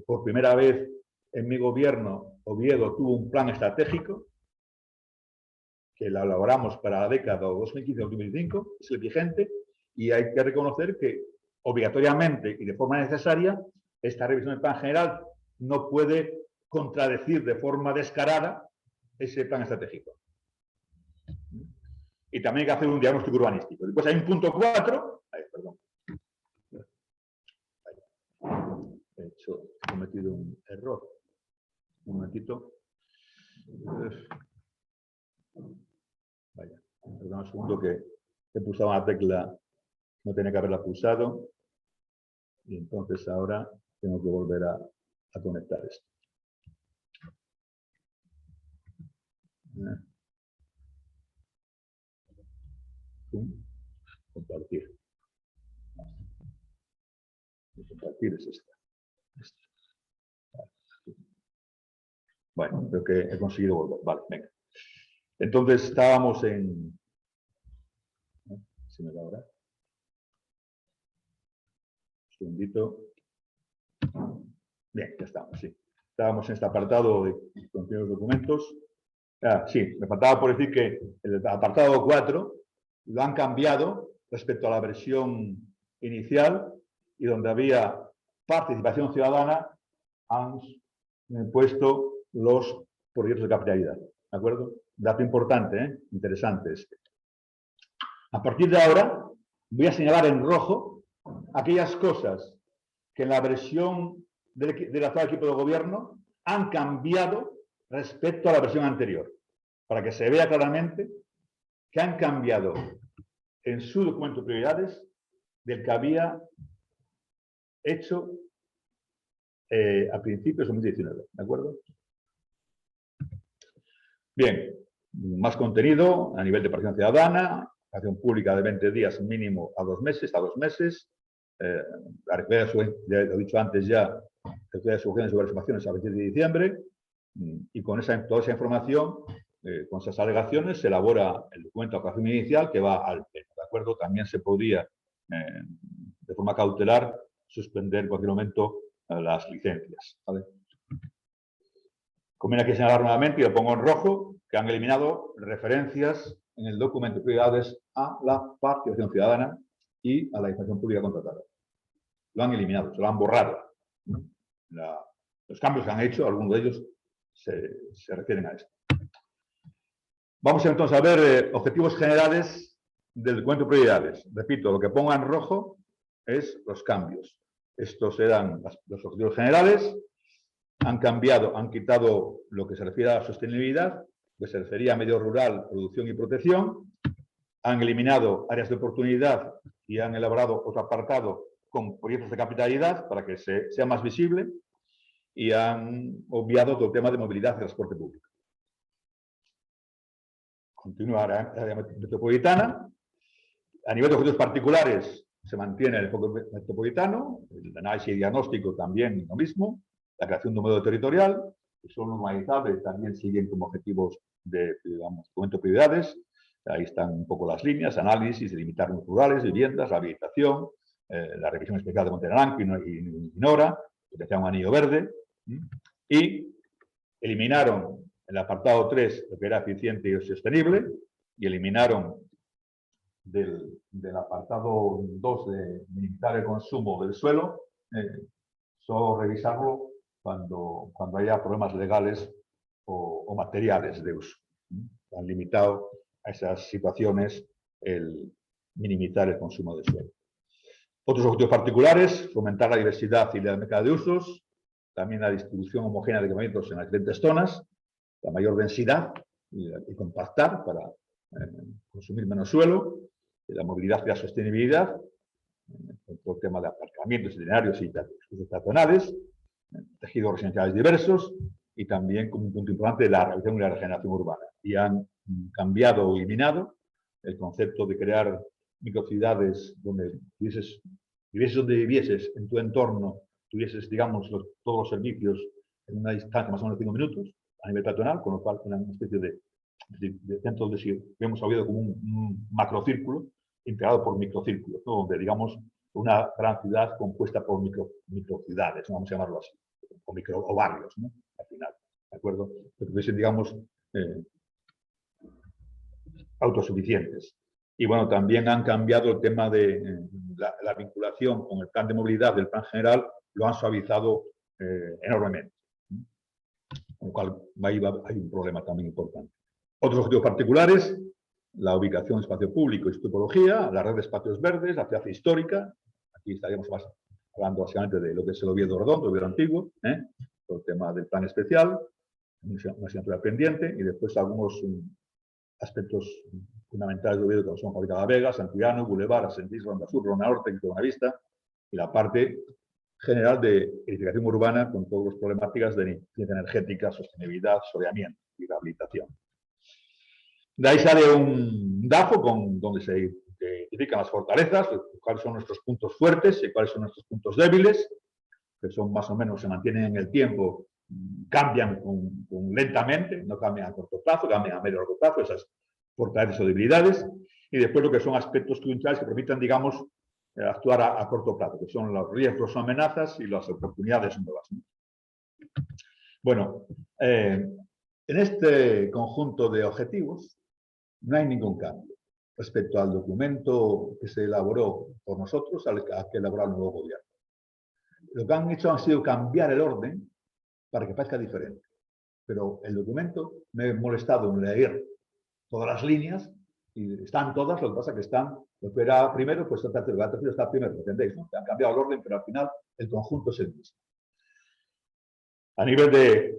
Speaker 1: Por primera vez en mi gobierno, Oviedo tuvo un plan estratégico que lo elaboramos para la década 2015-2025, es el vigente, y hay que reconocer que obligatoriamente y de forma necesaria esta revisión del plan general no puede contradecir de forma descarada ese plan estratégico. Y también hay que hacer un diagnóstico urbanístico. Después hay un punto 4. Perdón. He cometido un error. Un momentito. Vaya, perdón un segundo que he pulsado una tecla, no tenía que haberla pulsado. Y entonces ahora tengo que volver a conectar esto. Compartir. Compartir es esta. Bueno, creo que he conseguido volver. Vale, venga. Entonces estábamos en... ¿Se me va ahora? Un segundito. Bien, ya estamos, sí. Estábamos en este apartado de contenidos documentos. Sí, me faltaba por decir que el apartado 4 lo han cambiado respecto a la versión inicial y donde había participación ciudadana han puesto los proyectos de capitalidad. ¿De acuerdo? Dato importante, interesante este. A partir de ahora voy a señalar en rojo aquellas cosas que en la versión del actual equipo de gobierno han cambiado respecto a la versión anterior, para que se vea claramente que han cambiado en su documento de prioridades del que había hecho a principios de 2019, ¿de acuerdo? Bien, más contenido a nivel de participación ciudadana, acción pública de 20 días mínimo a 2 meses, la ya lo he dicho antes ya, de soluciones sobre reclamaciones a 27 de diciembre, y con toda esa información, con esas alegaciones, se elabora el documento de actuación inicial que va al pleno, ¿de acuerdo? También se podría, de forma cautelar, suspender en cualquier momento las licencias, ¿vale? Conviene aquí señalar nuevamente, y lo pongo en rojo, que han eliminado referencias en el documento de prioridades a la participación ciudadana y a la información pública contratada. Lo han eliminado, se lo han borrado. Los cambios que han hecho, algunos de ellos se refieren a esto. Vamos entonces a ver objetivos generales del documento de prioridades. Repito, lo que pongo en rojo es los cambios. Estos eran los objetivos generales. Han cambiado, han quitado lo que se refiere a la sostenibilidad, que se refería a medio rural, producción y protección. Han eliminado áreas de oportunidad y han elaborado otro apartado con proyectos de capitalidad para que sea más visible, y han obviado todo el tema de movilidad y transporte público. Continúa la área metropolitana. A nivel de objetivos particulares se mantiene el enfoque metropolitano, el análisis y diagnóstico también lo mismo, la creación de un modelo territorial, que son normalizables, también siguen como objetivos de, digamos, documento de prioridades. Ahí están un poco las líneas, análisis, delimitar los rurales, viviendas, rehabilitación, la revisión especial de Monte Naranjo y Nora, que decía un anillo verde, y eliminaron el apartado 3 lo que era eficiente y sostenible, y eliminaron del apartado 2 de limitar el consumo del suelo, solo revisarlo cuando haya problemas legales o materiales de uso. Han limitado a esas situaciones el minimizar el consumo de suelo. Otros objetivos particulares: fomentar la diversidad y la mezcla de usos, también la distribución homogénea de equipamientos en las diferentes zonas, la mayor densidad y compactar para consumir menos suelo, la movilidad y la sostenibilidad, todo el tema de aparcamientos, itinerarios y usos peatonales, tejidos residenciales diversos y también como un punto importante la rehabilitación y la regeneración urbana. Y han cambiado o eliminado el concepto de crear microciudades donde vivieses donde vivieses, en tu entorno, tuvieses, digamos, todos los servicios en una distancia más o menos de 5 minutos a nivel peatonal, con lo cual una especie de centro de sí, hemos habido como un macrocírculo integrado por microcírculos, ¿no? Donde, digamos, una gran ciudad compuesta por microciudades, ¿no? Vamos a llamarlo así, o barrios, ¿no? Al final, ¿de acuerdo? Que tuviesen, digamos, autosuficientes. Y bueno, también han cambiado el tema de la vinculación con el plan de movilidad del plan general, lo han suavizado enormemente. Con lo cual ahí hay un problema también importante. Otros objetivos particulares, la ubicación de espacio público y su topología, la red de espacios verdes, la ciudad histórica. Aquí estaríamos hablando básicamente de lo que es el Oviedo Redondo, el Oviedo Antiguo, todo el tema del plan especial, una asignatura pendiente, y después algunos aspectos fundamentales de Oviedo, como son Fábrica de la Vega, Santillano, Boulevard, Asentís, Ronda Sur, Ronda Norte, Buenavista, y la parte general de edificación urbana con todas las problemáticas de eficiencia energética, sostenibilidad, soleamiento y rehabilitación. De ahí sale un DAFO donde se identifican las fortalezas, cuáles son nuestros puntos fuertes y cuáles son nuestros puntos débiles, que son más o menos, se mantienen en el tiempo, cambian lentamente, no cambian a corto plazo, cambian a medio o largo plazo, esas fortalezas o debilidades, y después lo que son aspectos coyunturales que permitan, digamos, actuar a corto plazo, que son los riesgos o amenazas y las oportunidades nuevas. Bueno, en este conjunto de objetivos no hay ningún cambio respecto al documento que se elaboró por nosotros, al que elaboró el nuevo gobierno. Lo que han hecho ha sido cambiar el orden para que parezca diferente. Pero el documento, me he molestado en leer todas las líneas y están todas, lo que pasa es que están, lo que era primero, pues está tercero, el tercero está primero, ¿entendéis? ¿No? Han cambiado el orden, pero al final el conjunto es el mismo. A nivel de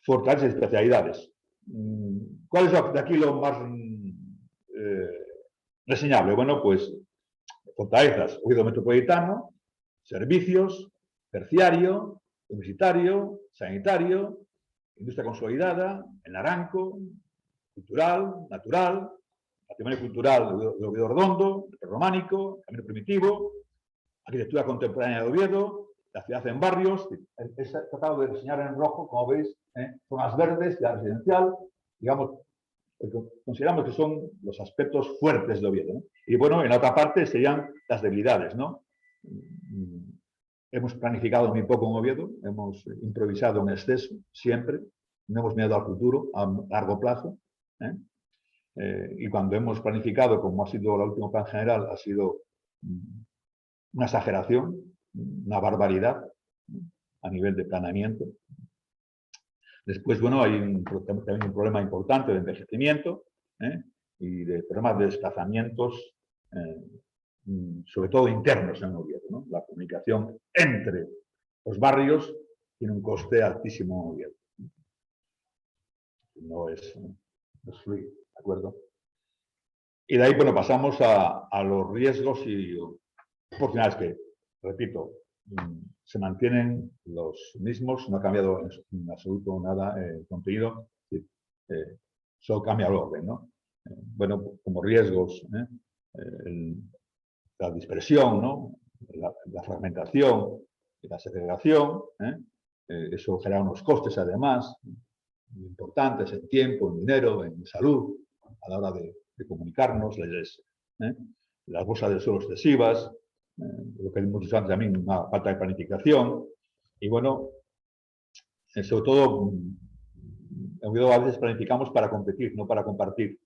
Speaker 1: fortalezas y especialidades, ¿cuál es de aquí lo más reseñable? Bueno, pues fortalezas, Oviedo metropolitano, servicios, terciario, universitario, sanitario, industria consolidada, el naranco, cultural, natural, patrimonio cultural de Oviedo Redondo, el románico, camino primitivo, arquitectura contemporánea de Oviedo, la ciudad en barrios. He tratado de reseñar en rojo, como veis, zonas verdes, ciudad residencial, digamos, consideramos que son los aspectos fuertes de Oviedo, ¿no? Y bueno, en la otra parte serían las debilidades, ¿no? Hemos planificado muy poco en Oviedo, hemos improvisado en exceso, siempre, no hemos mirado al futuro, a largo plazo, y cuando hemos planificado, como ha sido el último plan general, ha sido una exageración, una barbaridad a nivel de planeamiento. Después, bueno, hay también un problema importante de envejecimiento y de problemas de desplazamientos, sobre todo internos en Oviedo, ¿no? La comunicación entre los barrios tiene un coste altísimo en Oviedo. No es fluido, ¿de acuerdo? Y de ahí, bueno, pasamos a los riesgos y oportunidades que, repito, se mantienen los mismos, no ha cambiado en absoluto nada el contenido, solo cambia el orden, ¿no? Bueno, como riesgos, la dispersión, ¿no? La fragmentación, la segregación, eso genera unos costes además muy importantes en tiempo, en dinero, en salud, a la hora de comunicarnos, las bolsas de suelo excesivas, lo que hemos dicho antes también, una falta de planificación, y bueno, sobre todo, en Oviedo a veces planificamos para competir, no para compartir.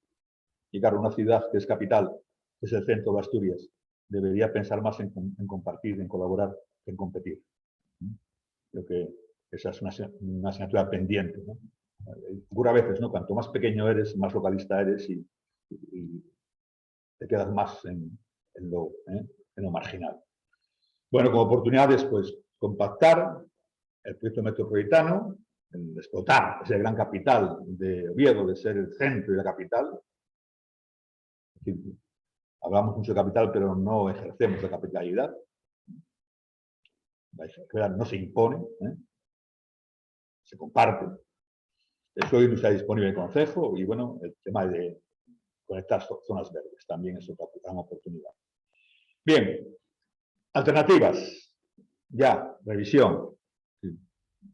Speaker 1: Y claro, una ciudad que es capital, que es el centro de Asturias, debería pensar más en compartir, en colaborar, que en competir. Creo que esa es una asignatura pendiente, ¿no? Ocurre a veces, ¿no? Cuanto más pequeño eres, más localista eres y te quedas más en lo marginal. Bueno, como oportunidades, pues compactar, el proyecto metropolitano, el explotar ese gran capital de Oviedo, de ser el centro y la capital. Es decir, hablamos mucho de capital, pero no ejercemos la capitalidad. La capitalidad no se impone, se comparte. Eso hoy no está disponible en el Concejo y, bueno, el tema de conectar zonas verdes también es otra gran oportunidad. Bien, alternativas. Ya, revisión.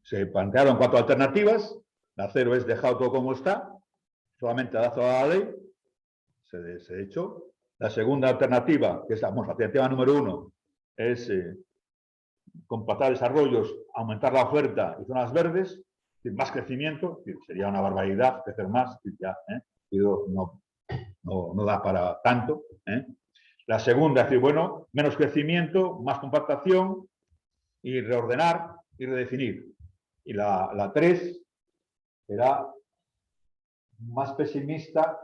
Speaker 1: Se plantearon 4 alternativas. La 0 es dejado todo como está, solamente adaptado a la ley. Se echó. La segunda alternativa, que es la alternativa número 1, es compactar desarrollos, aumentar la oferta y zonas verdes, más crecimiento, sería una barbaridad crecer más, ya, no da para tanto. La segunda es decir, bueno, menos crecimiento, más compactación y reordenar y redefinir. Y la 3 era más pesimista,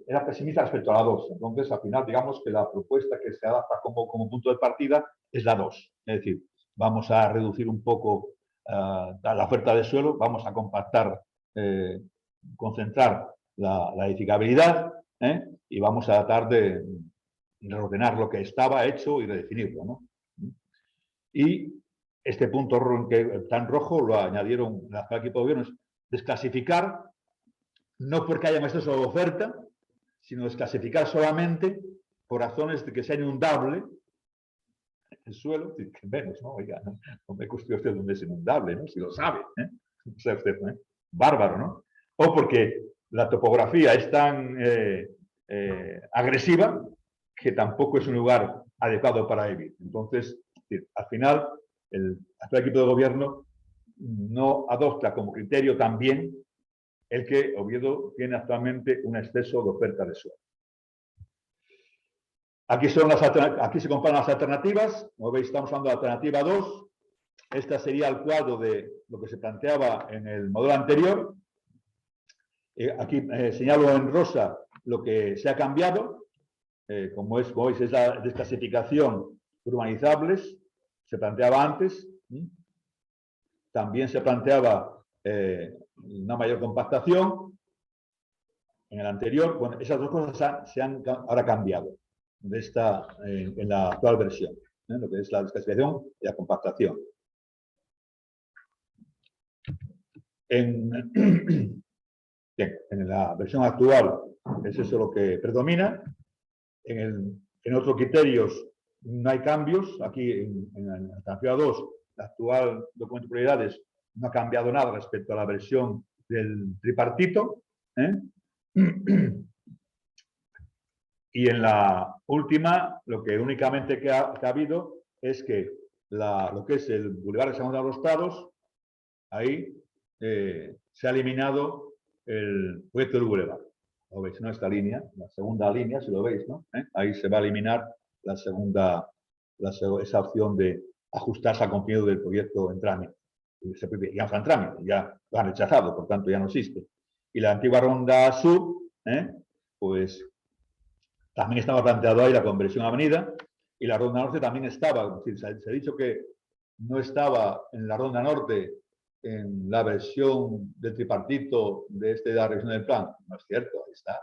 Speaker 1: era pesimista respecto a la 2. Entonces, al final, digamos que la propuesta que se adapta como punto de partida es la 2. Es decir, vamos a reducir un poco la oferta de suelo, vamos a compactar, concentrar la edificabilidad y vamos a tratar de reordenar lo que estaba hecho y redefinirlo, ¿no? Y este punto tan rojo lo añadieron el actual equipo de gobierno, es desclasificar, no porque haya más exceso de oferta, sino desclasificar solamente por razones de que sea inundable el suelo, que menos, ¿no? Oiga, no me cuestione usted dónde es inundable, ¿no? Si lo sabe, O sea, usted, bárbaro, ¿no? O porque la topografía es tan agresiva que tampoco es un lugar adecuado para vivir. Entonces, al final, el actual equipo de gobierno no adopta como criterio también el que Oviedo tiene actualmente un exceso de oferta de suelo. Aquí se comparan las alternativas. Como veis, estamos hablando de alternativa 2. Esta sería el cuadro de lo que se planteaba en el modelo anterior. Aquí señalo en rosa lo que se ha cambiado. Como veis, es la desclasificación urbanizables. Se planteaba antes. También se planteaba una mayor compactación. En el anterior, bueno, esas dos cosas se han ahora cambiado en la actual versión, lo que es la desclasificación y la compactación. En la versión actual es eso lo que predomina. En otros criterios no hay cambios. Aquí en la alternativa 2, el actual documento de prioridades no ha cambiado nada respecto a la versión del tripartito. Y en la última, lo que únicamente que ha habido es que lo que es el Boulevard de San Gonzalo de los Prados, ahí se ha eliminado el proyecto del Boulevard. Lo veis, ¿no? Esta línea, la segunda línea, si lo veis, ¿no? Ahí se va a eliminar esa opción de ajustarse al contenido del proyecto en trámite. Ya no está en trámite, ya lo han rechazado, por tanto ya no existe. Y la antigua Ronda Sur, pues también estaba planteado ahí la conversión a avenida, y la Ronda Norte también estaba. Es decir, se ha dicho que no estaba en la Ronda Norte en la versión del tripartito de la revisión del plan. No es cierto, ahí está.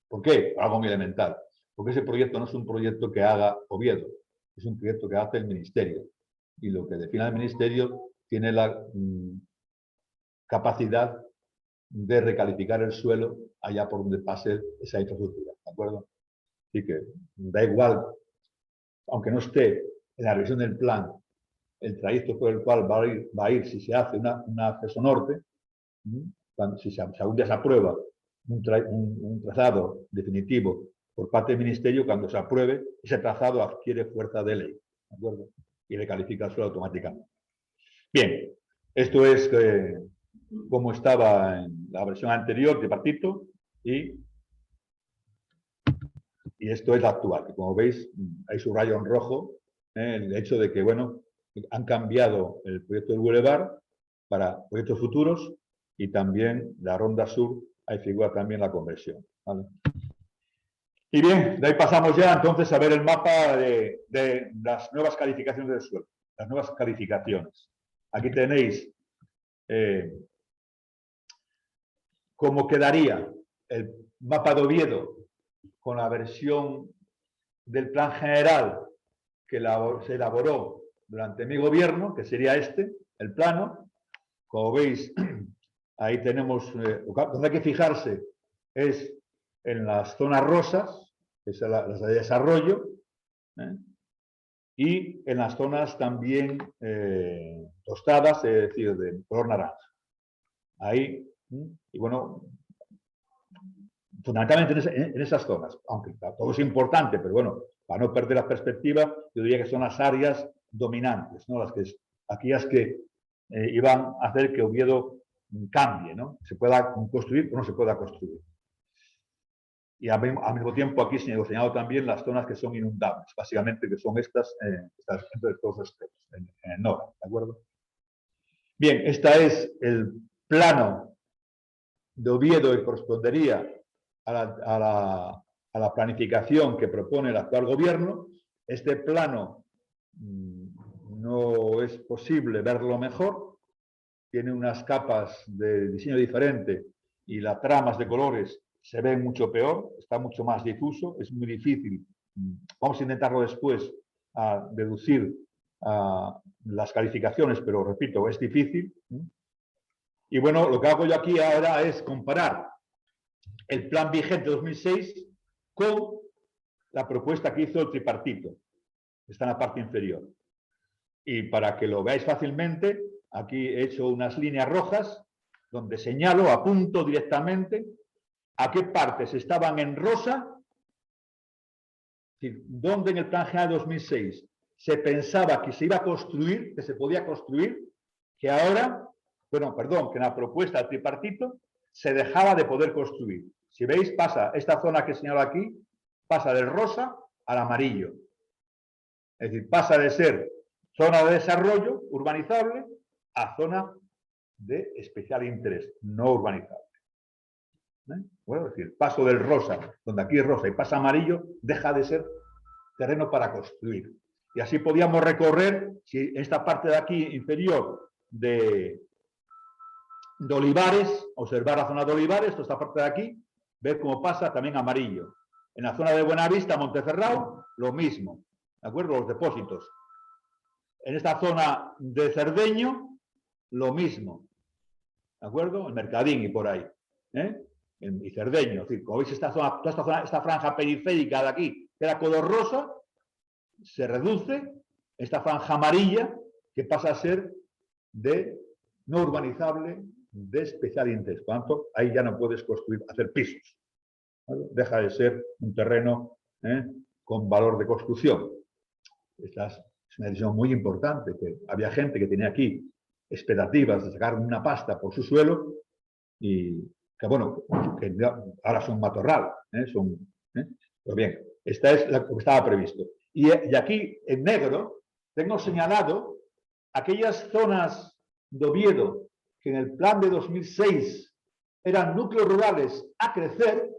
Speaker 1: ¿Por qué? Por algo muy elemental. Porque ese proyecto no es un proyecto que haga Oviedo, es un proyecto que hace el Ministerio. Y lo que define el Ministerio tiene la capacidad de recalificar el suelo allá por donde pase esa infraestructura, ¿de acuerdo? Así que da igual, aunque no esté en la revisión del plan, el trayecto por el cual va a ir si se hace un acceso norte, si algún día se aprueba un trazado definitivo por parte del Ministerio, cuando se apruebe, ese trazado adquiere fuerza de ley, ¿de acuerdo? Y recalifica el suelo automáticamente. Bien, esto es como estaba en la versión anterior de tripartito y esto es la actual, que como veis hay subrayo en rojo, el hecho de que, bueno, han cambiado el proyecto del Boulevard para proyectos futuros y también la Ronda Sur, ahí figura también la conversión, ¿vale? Y bien, de ahí pasamos ya entonces a ver el mapa de las nuevas calificaciones del suelo, las nuevas calificaciones. Aquí tenéis cómo quedaría el mapa de Oviedo con la versión del plan general que se elaboró durante mi gobierno, que sería este, el plano. Como veis, ahí tenemos, donde hay que fijarse es en las zonas rosas, que son las de desarrollo, y en las zonas también tostadas, es decir, de color naranja. Ahí, y bueno, fundamentalmente en esas zonas, aunque todo es importante, pero bueno, para no perder la perspectiva, yo diría que son las áreas dominantes, ¿no? Aquellas que iban a hacer que Oviedo cambie, ¿no? Se pueda construir o no se pueda construir. Y al mismo tiempo aquí se ha señalado también las zonas que son inundables, básicamente que son estas entre todos los extremos, en el norte, ¿de acuerdo? Bien, este es el plano de Oviedo y correspondería a la planificación que propone el actual gobierno. Este plano no es posible verlo mejor, tiene unas capas de diseño diferente y las tramas de colores se ven mucho peor, está mucho más difuso, es muy difícil. Vamos a intentarlo después a deducir las calificaciones, pero repito, es difícil. Y bueno, lo que hago yo aquí ahora es comparar el plan vigente 2006 con la propuesta que hizo el tripartito, que está en la parte inferior. Y para que lo veáis fácilmente, aquí he hecho unas líneas rojas donde señalo, apunto directamente a qué partes estaban en rosa, es decir, dónde en el plan general 2006 se pensaba que se iba a construir, que se podía construir, que ahora, bueno, perdón, que en la propuesta del tripartito se dejaba de poder construir. Si veis, pasa esta zona que señalo aquí, pasa del rosa al amarillo. Es decir, pasa de ser zona de desarrollo urbanizable a zona de especial interés no urbanizable. Bueno, es decir, paso del rosa, donde aquí es rosa, y pasa amarillo, deja de ser terreno para construir. Y así podíamos recorrer, si esta parte de aquí inferior de olivares, observar la zona de olivares, toda esta parte de aquí, ver cómo pasa también amarillo. En la zona de Buenavista, Montecerrao, lo mismo, ¿de acuerdo? Los depósitos. En esta zona de Cerdeño, lo mismo, ¿de acuerdo? El Mercadín y por ahí, y Cerdeño. Es decir, como veis, esta zona, toda esta zona, esta franja periférica de aquí, que era color rosa, se reduce esta franja amarilla, que pasa a ser de no urbanizable, de especial interés. Por lo tanto, ahí ya no puedes construir, hacer pisos. ¿Vale? Deja de ser un terreno con valor de construcción. Esta es una decisión muy importante, que había gente que tenía aquí expectativas de sacar una pasta por su suelo y que, bueno, que ahora son matorral. Pues bien, esta es lo que estaba previsto. Y aquí, en negro, tengo señalado aquellas zonas de Oviedo que en el plan de 2006 eran núcleos rurales a crecer,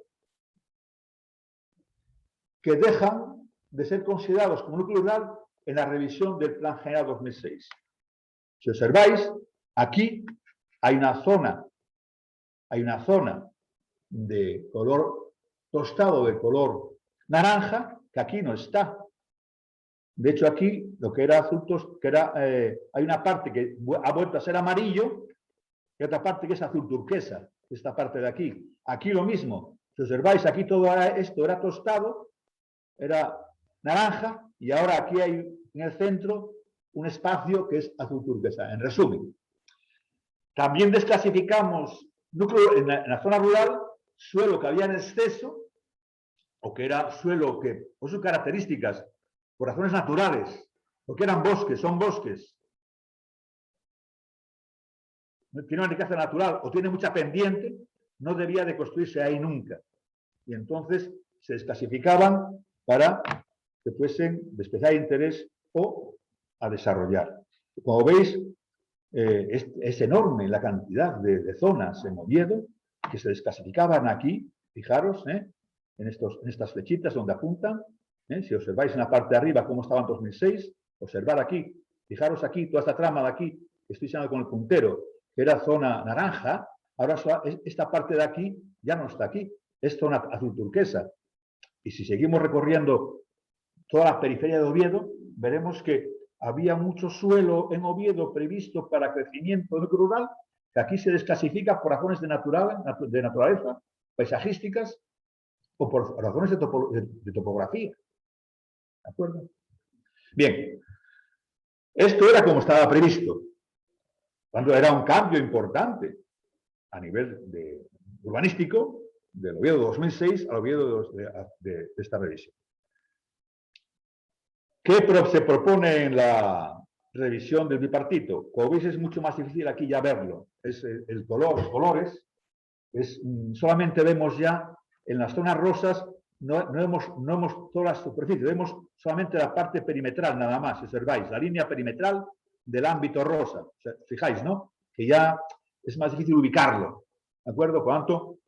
Speaker 1: que dejan de ser considerados como núcleo rural en la revisión del Plan General 2006. Si observáis, aquí hay una zona de color tostado, de color naranja, que aquí no está. De hecho, aquí lo que era azul, hay una parte que ha vuelto a ser amarillo y otra parte que es azul turquesa, esta parte de aquí. Aquí lo mismo. Si observáis, aquí todo esto era tostado, era naranja, y ahora aquí hay en el centro un espacio que es azul turquesa. En resumen, también desclasificamos núcleo en la zona rural, suelo que había en exceso, o que era suelo que, por sus características, por razones naturales, porque eran bosques, son bosques, tiene una riqueza natural o tiene mucha pendiente, no debía de construirse ahí nunca. Y entonces se desclasificaban para que fuesen de especial interés o a desarrollar. Como veis, es enorme la cantidad de zonas en Oviedo que se desclasificaban aquí, fijaros, en estas flechitas donde apuntan. Si observáis en la parte de arriba cómo estaba en 2006, observar aquí, fijaros aquí, toda esta trama de aquí, estoy señalando con el puntero, que era zona naranja, ahora esta parte de aquí ya no está aquí, es zona azul turquesa. Y si seguimos recorriendo toda la periferia de Oviedo, veremos que había mucho suelo en Oviedo previsto para crecimiento rural, que aquí se desclasifica por razones de naturaleza, paisajísticas o por razones de topografía. ¿De acuerdo? Bien, esto era como estaba previsto. Cuando era un cambio importante a nivel urbanístico del Oviedo 2006 al Oviedo de esta revisión. ¿Qué se propone en la revisión del bipartito? Como veis, es mucho más difícil aquí ya verlo. Es el color, los colores. Solamente vemos ya en las zonas rosas, no vemos toda la superficie, vemos solamente la parte perimetral nada más. Observáis, la línea perimetral del ámbito rosa. O sea, fijáis, ¿no? Que ya es más difícil ubicarlo. ¿De acuerdo? Por lo tanto,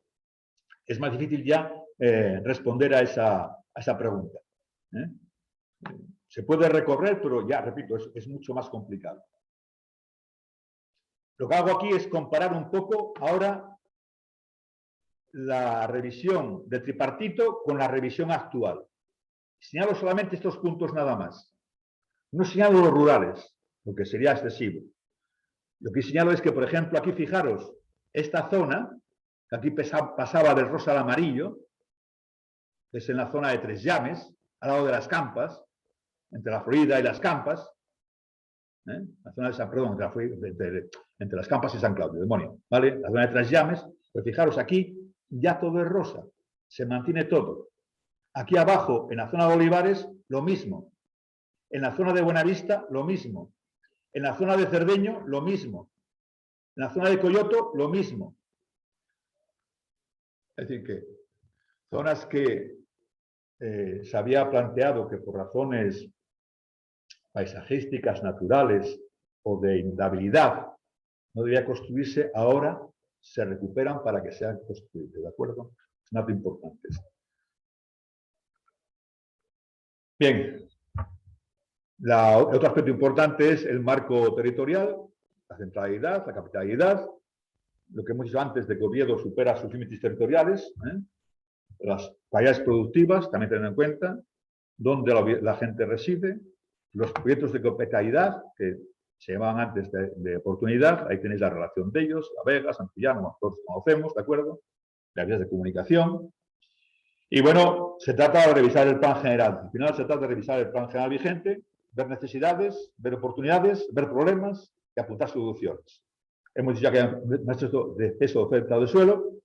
Speaker 1: es más difícil ya responder a esa pregunta. Se puede recorrer, pero ya, repito, es mucho más complicado. Lo que hago aquí es comparar un poco ahora la revisión del tripartito con la revisión actual. Señalo solamente estos puntos nada más. No señalo los rurales, porque sería excesivo. Lo que señalo es que, por ejemplo, aquí fijaros, esta zona, que aquí pasaba del rosa al amarillo, que es en la zona de Tres Llames, al lado de las Campas, entre la Florida y las Campas, la zona de San, perdón, entre las Campas y San Claudio, demonio, ¿vale? La zona de Tres Llames, pues fijaros aquí, ya todo es rosa, se mantiene todo. Aquí abajo, en la zona de Olivares, lo mismo. En la zona de Buenavista, lo mismo. En la zona de Cerdeño, lo mismo. En la zona de Coyoto, lo mismo. Es decir, que zonas que se había planteado que por razones paisajísticas, naturales o de inundabilidad no debía construirse, ahora se recuperan para que sean construidas, ¿de acuerdo? Es nada importante esto. Bien, otro aspecto importante es el marco territorial, la centralidad, la capitalidad, lo que hemos dicho antes de que Oviedo supera sus límites territoriales, las calles productivas, también tener en cuenta, dónde la gente reside, los proyectos de capitalidad, que se llamaban antes de oportunidad, ahí tenéis la relación de ellos, La Vega, Santillana, todos conocemos, ¿de acuerdo? Las vías de comunicación. Y bueno, se trata de revisar el plan general. Al final se trata de revisar el plan general vigente, ver necesidades, ver oportunidades, ver problemas y apuntar soluciones. Hemos dicho ya que hay un exceso de oferta de suelo,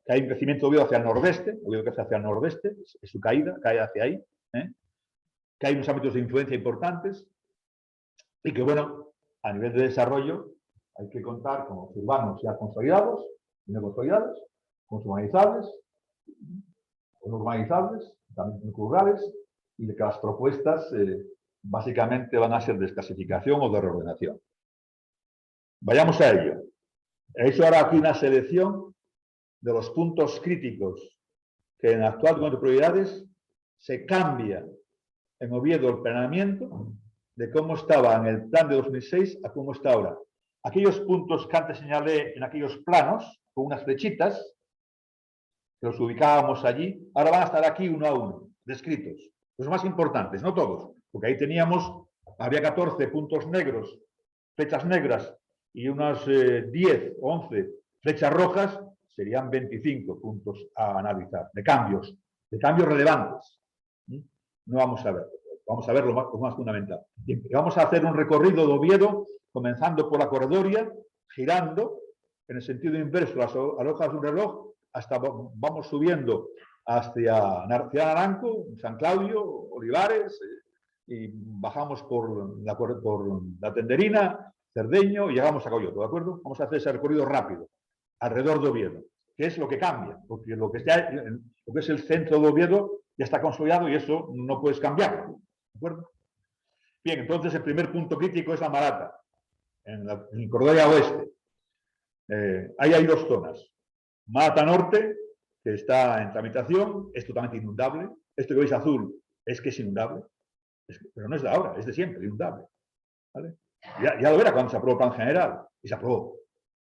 Speaker 1: que hay un crecimiento de Oviedo hacia el nordeste, Oviedo crece hacia el nordeste, es su caída, cae hacia ahí, que hay unos ámbitos de influencia importantes y que, bueno, a nivel de desarrollo hay que contar con los urbanos ya consolidados, no consolidados, con urbanizables, con urbanizables, también rurales, y de que las propuestas básicamente van a ser de desclasificación o de reordenación. Vayamos a ello. He hecho ahora aquí una selección de los puntos críticos que en el actual documento de prioridades se cambia en Oviedo el planeamiento de cómo estaba en el plan de 2006 a cómo está ahora. Aquellos puntos que antes señalé en aquellos planos, con unas flechitas, que los ubicábamos allí, ahora van a estar aquí uno a uno, descritos. Los más importantes, no todos, porque ahí había 14 puntos negros, flechas negras, y unas 10 o 11 flechas rojas, serían 25 puntos a analizar, de cambios relevantes. No vamos a ver. Vamos a ver lo más fundamental. Bien, vamos a hacer un recorrido de Oviedo, comenzando por la Corredoria, girando en el sentido inverso a las hojas de un reloj, hasta vamos subiendo hacia Naranco, San Claudio, Olivares, y bajamos por la Tenderina, Cerdeño, y llegamos a Coyoto, ¿de acuerdo? Vamos a hacer ese recorrido rápido, alrededor de Oviedo, que es lo que cambia, porque lo que es el centro de Oviedo ya está consolidado y eso no puedes cambiarlo. ¿De acuerdo? Bien, entonces el primer punto crítico es la Marata, en Cordoya Oeste. Ahí hay dos zonas. Marata Norte, que está en tramitación, es totalmente inundable. Esto que veis azul es que es inundable, pero no es de ahora, es de siempre, inundable. ¿Vale? Ya lo verá cuando se aprobó el plan general. Y se aprobó.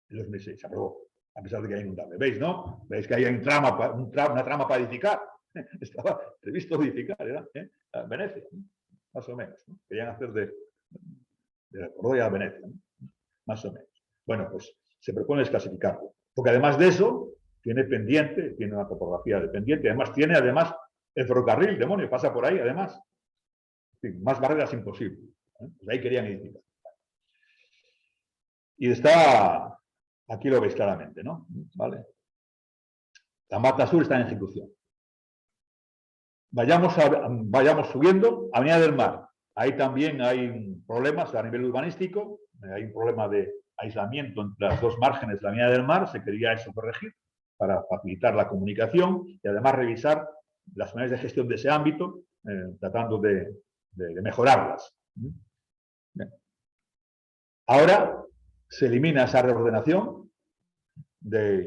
Speaker 1: En 2006 se aprobó. A pesar de que era inundable. ¿Veis, no? ¿Veis que hay una trama para edificar? Estaba previsto edificar, ¿era? Venecia, ¿no? Más o menos. ¿No? Querían hacer de Córdoba a Venecia, ¿no? Más o menos. Bueno, pues se propone desclasificarlo. Porque además de eso, tiene pendiente, tiene una topografía de pendiente, además tiene el ferrocarril, demonio, pasa por ahí, además. En fin, más barreras imposible. Pues ahí querían edificar. Y está, aquí lo veis claramente, ¿no? ¿Vale? La Mata Sur está en ejecución. Vayamos subiendo. Avenida del Mar. Ahí también hay problemas a nivel urbanístico. Hay un problema de aislamiento entre las dos márgenes de la Avenida del Mar. Se quería eso corregir para facilitar la comunicación y además revisar las maneras de gestión de ese ámbito, tratando de mejorarlas. Bien. Ahora se elimina esa reordenación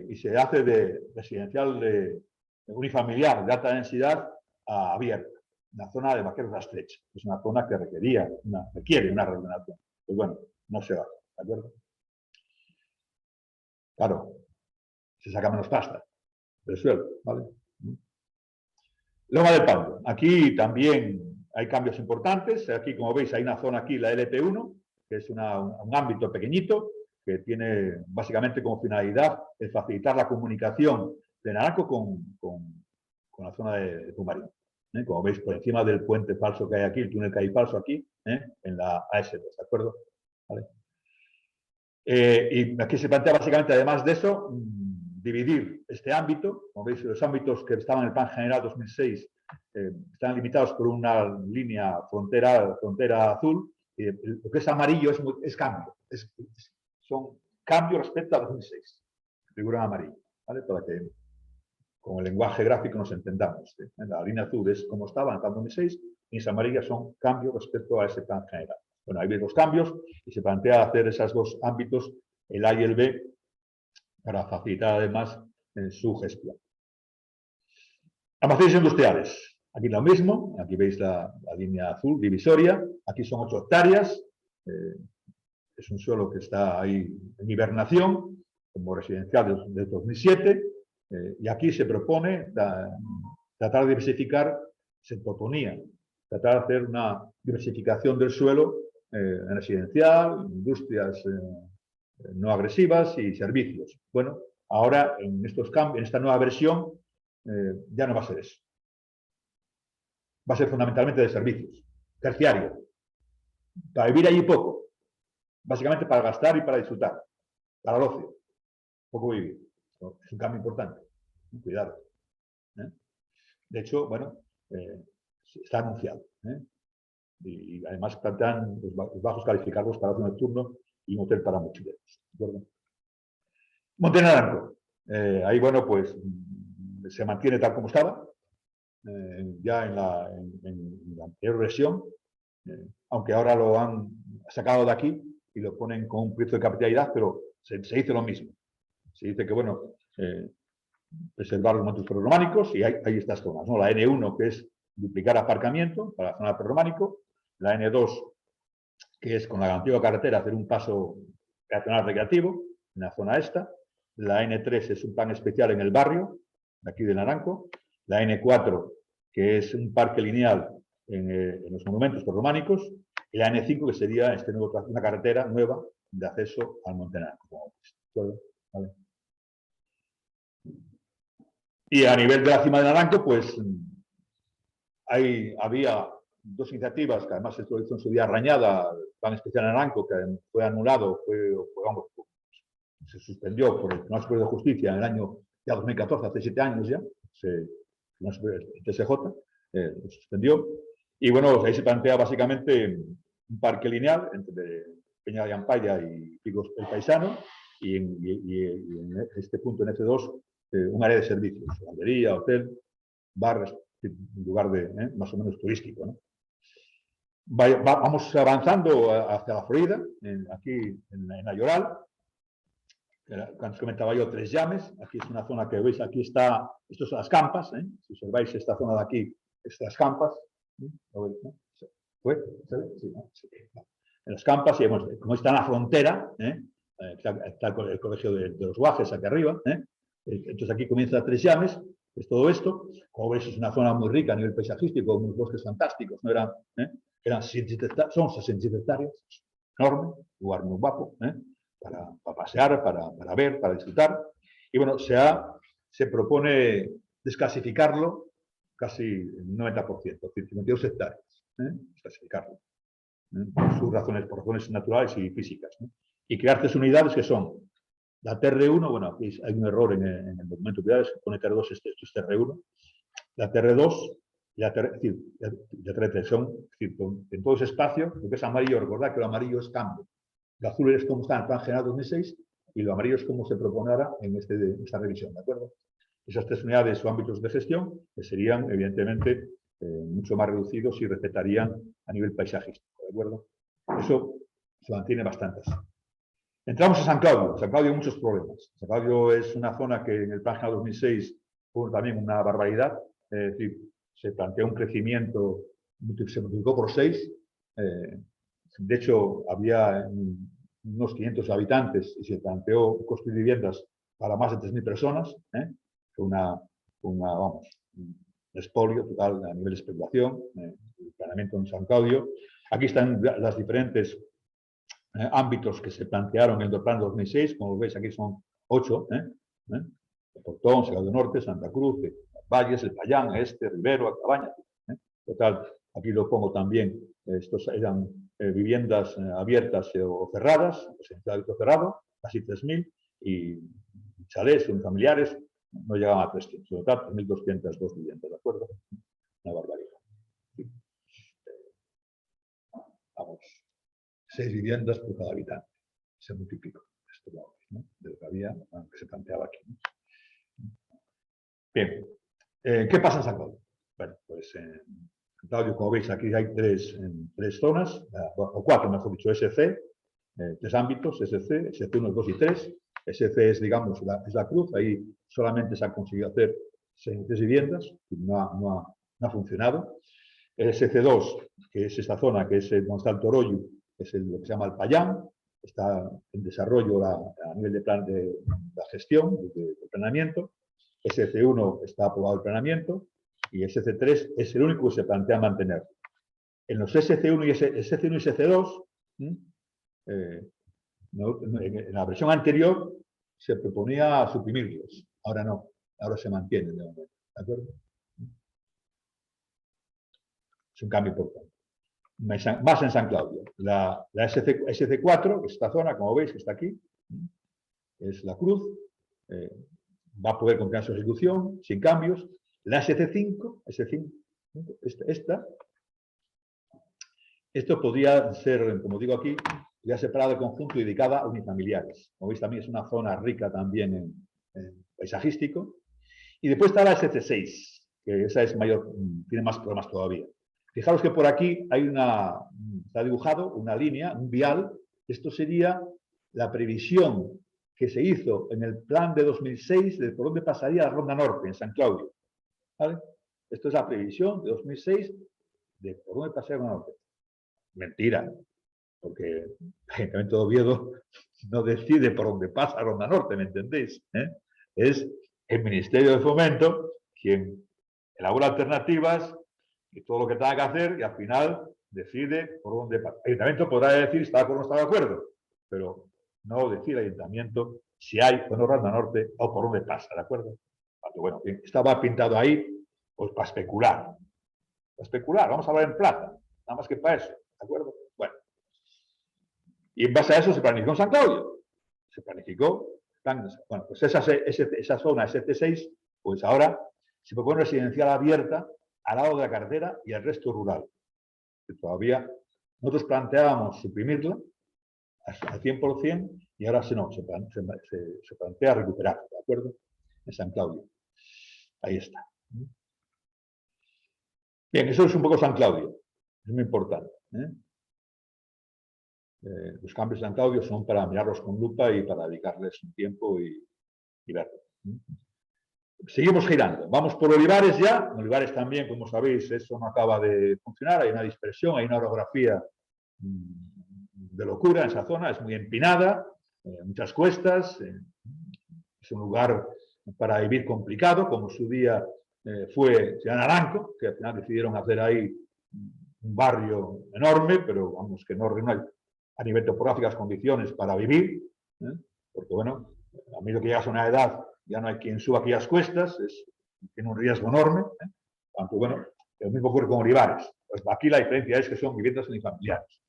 Speaker 1: y se hace de residencial unifamiliar de alta densidad a abierta, una zona de Vaqueros de la Estrecha. Es una zona que requiere una reordenación. Pues bueno, no se va, ¿de acuerdo? Claro, se saca menos pasta del suelo, ¿vale? Loma del Pando. Aquí también hay cambios importantes. Aquí, como veis, hay una zona aquí, la LP1, que es un ámbito pequeñito, que tiene básicamente como finalidad el facilitar la comunicación de Naranco con la zona de Pumarín. Como veis, por encima del puente falso que hay aquí, el túnel que hay falso aquí, en la AS2, ¿de acuerdo? ¿Vale? Y aquí se plantea básicamente, además de eso, dividir este ámbito. Como veis, los ámbitos que estaban en el Plan General 2006 están limitados por una línea frontera azul. Y lo que es amarillo es cambio. Son cambios respecto a 2006. Figura amarillo, ¿vale? Para que con el lenguaje gráfico nos entendamos. La línea azul es como estaba en el Plan 2006 y las amarillas son cambios respecto a ese Plan General. Bueno, ahí veis los cambios y se plantea hacer esos dos ámbitos, el A y el B, para facilitar además su gestión. Almacenes industriales. Aquí lo mismo, aquí veis la línea azul divisoria, aquí son 8 hectáreas, es un suelo que está ahí en hibernación, como residencial de 2007, y aquí se propone tratar de diversificar, se proponía tratar de hacer una diversificación del suelo en residencial, industrias no agresivas y servicios. Bueno, ahora en estos cambios, en esta nueva versión, ya no va a ser eso. Va a ser fundamentalmente de servicios, terciario, para vivir allí poco, básicamente para gastar y para disfrutar, para el ocio, poco vivir. Es un cambio importante, cuidado. De hecho, bueno, está anunciado. Y además plantean los bajos calificados para ocio nocturno y un hotel para mochileros. Monte Naranco. Ahí, bueno, pues se mantiene tal como estaba, ya en la anterior versión, aunque ahora lo han sacado de aquí y lo ponen con un precio de capitalidad, pero se dice lo mismo. Se dice que, bueno, preservar los montes prerrománicos y hay estas zonas, ¿no? La N1, que es duplicar aparcamiento para la zona prerrománico, la N2, que es con la antigua carretera hacer un paso peatonal recreativo en la zona esta, la N3 es un plan especial en el barrio, de aquí de Naranco, la N4, que es un parque lineal en los monumentos prerrománicos, y la N5, que sería una carretera nueva de acceso al Monte Naranco. ¿Vale? Y a nivel de la cima de Naranco, pues había dos iniciativas, que además esto hizo en su día Rañada, el plan especial Naranco, que fue anulado, se suspendió por el Tribunal Superior de Justicia en el año ya 2014, hace 7 años ya, el TSJ lo suspendió. Y bueno, ahí se plantea básicamente un parque lineal entre Peña de Ampaya y Picos el Paisano, y en este punto, en F2, un área de servicios, lavandería, hotel, bar, un lugar más o menos turístico, ¿no? Vamos avanzando hacia la Florida, aquí en Ayoral. Antes comentaba yo 3 llames. Aquí es una zona que veis, aquí está, estas son las campas. Si observáis esta zona de aquí, estas campas. ¿Lo veis, no? ¿Fue? ¿Se ve? Sí, ¿no? Sí. en las campas, y bueno, como está en la frontera, está el colegio de los Guajes aquí arriba, entonces aquí comienza Tres Llames, es todo esto. Como veis, es una zona muy rica a nivel paisajístico, unos bosques fantásticos, ¿no? Son 67 hectáreas, enorme, un lugar muy guapo, para pasear, para ver, para disfrutar. Y bueno, se propone desclasificarlo casi el 90%, es decir, 52 hectáreas, desclasificarlo, por razones naturales y físicas, y crear 3 unidades que son la TR1, bueno, aquí hay un error en el documento de unidades, pone TR2, esto es TR1, la TR2 y la TR3 son, es decir, en todo ese espacio, lo que es amarillo, recordad que lo amarillo es cambio, el azul es como está en el Plan General 2006 y lo amarillo es como se propone ahora en esta revisión, ¿de acuerdo? Esas 3 unidades o ámbitos de gestión que serían, evidentemente, mucho más reducidos y respetarían a nivel paisajístico, ¿de acuerdo? Eso se mantiene bastante así. Entramos a San Claudio. San Claudio hay muchos problemas. San Claudio es una zona que en el Plan General 2006 fue también una barbaridad. Es decir, se planteó un crecimiento, se multiplicó por 6. De hecho, había unos 500 habitantes y se planteó construir viviendas para más de 3.000 personas. Fue un expolio total a nivel de especulación, el planeamiento en San Claudio. Aquí están las diferentes ámbitos que se plantearon en el Plan 2006, como veis aquí son 8, el Portón, San Claudio Norte, Santa Cruz, Valles, el Payán, Rivero, Cabaña. Total, aquí lo pongo también, estos eran viviendas abiertas o cerradas, hábito cerrado, casi 3.000, y chalés familiares no llegaban a 300, total 3.202 viviendas, ¿de acuerdo? Una barbaridad. Vamos. 6 viviendas por cada habitante. Se multiplicó. Esto ¿no? De lo que había, que se planteaba aquí. Bien. ¿Qué pasa en San Claudio? Bueno, pues en San Claudio, como veis, aquí hay tres zonas, o 4, mejor dicho, SC, 3 ámbitos, SC, SC1, 2 y 3. SC es, digamos, es la cruz, ahí solamente se han conseguido hacer 3 viviendas, no ha funcionado. El SC2, que es esta zona, que es donde está el Torollo, es lo que se llama el Payán, está en desarrollo a nivel de plan de la gestión, de planeamiento. SC1 está aprobado el planeamiento y SC3 es el único que se plantea mantener. En los SC1 y SC2, en la versión anterior se proponía suprimirlos, ahora no, ahora se mantienen de momento, ¿de acuerdo? Es un cambio importante. Más en San Claudio. La SC4, que es esta zona, como veis, que está aquí, es la cruz, va a poder continuar su ejecución sin cambios. La SC5, esto podría ser, como digo aquí, ya separado de conjunto y dedicada a unifamiliares. Como veis, también es una zona rica también en paisajístico. Y después está la SC6, que esa es mayor, tiene más problemas todavía. Fijaros que por aquí está dibujado una línea, un vial. Esto sería la previsión que se hizo en el plan de 2006 de por dónde pasaría la Ronda Norte, en San Claudio. ¿Vale? Esto es la previsión de 2006 de por dónde pasaría la Ronda Norte. Mentira, porque el Ayuntamiento de Oviedo no decide por dónde pasa la Ronda Norte, ¿me entendéis? Es el Ministerio de Fomento quien elabora alternativas y todo lo que tenga que hacer y al final decide por dónde pasa. El Ayuntamiento podrá decir si está de acuerdo o no está de acuerdo, pero no decide el Ayuntamiento si hay o no Ronda Norte o por dónde pasa, ¿de acuerdo? Porque, bueno, estaba pintado ahí pues para especular. Para especular, vamos a hablar en plata, nada más que para eso, ¿de acuerdo? Bueno. Y en base a eso se planificó en San Claudio. Se planificó, bueno, pues esa zona, SC6, pues ahora se propone residencial abierta al lado de la carretera y el resto rural. Que todavía nosotros planteábamos suprimirla al 100% y ahora se plantea recuperar, ¿de acuerdo? En San Claudio. Ahí está. Bien, eso es un poco San Claudio. Es muy importante. Los cambios de San Claudio son para mirarlos con lupa y para dedicarles un tiempo y verlos. Seguimos girando. Vamos por Olivares ya. En Olivares también, como sabéis, eso no acaba de funcionar. Hay una dispersión, hay una orografía de locura en esa zona, es muy empinada, muchas cuestas, es un lugar para vivir complicado, como su día fue Ciudad Naranco, que al final decidieron hacer ahí un barrio enorme, pero vamos, que no hay a nivel topográfico las condiciones para vivir, porque bueno, a mí lo que llegas a una edad ya no hay quien suba aquellas cuestas, tiene un riesgo enorme, aunque bueno, lo mismo ocurre con Olivares. Pues aquí la diferencia es que son viviendas unifamiliares.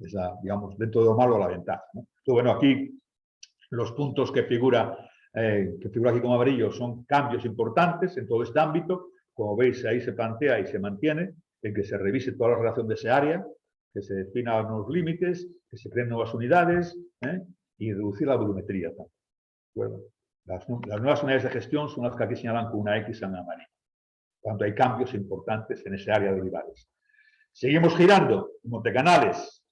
Speaker 1: Esa, digamos, dentro de lo malo la ventaja. Entonces, bueno, aquí los puntos que figura aquí como amarillo son cambios importantes en todo este ámbito. Como veis, ahí se plantea y se mantiene en que se revise toda la relación de ese área, que se definan nuevos límites, que se creen nuevas unidades y reducir la volumetría. Bueno, las nuevas unidades de gestión son las que aquí señalan con una X en amarillo, cuando hay cambios importantes en ese área de Olivares. Seguimos girando, Montecanales,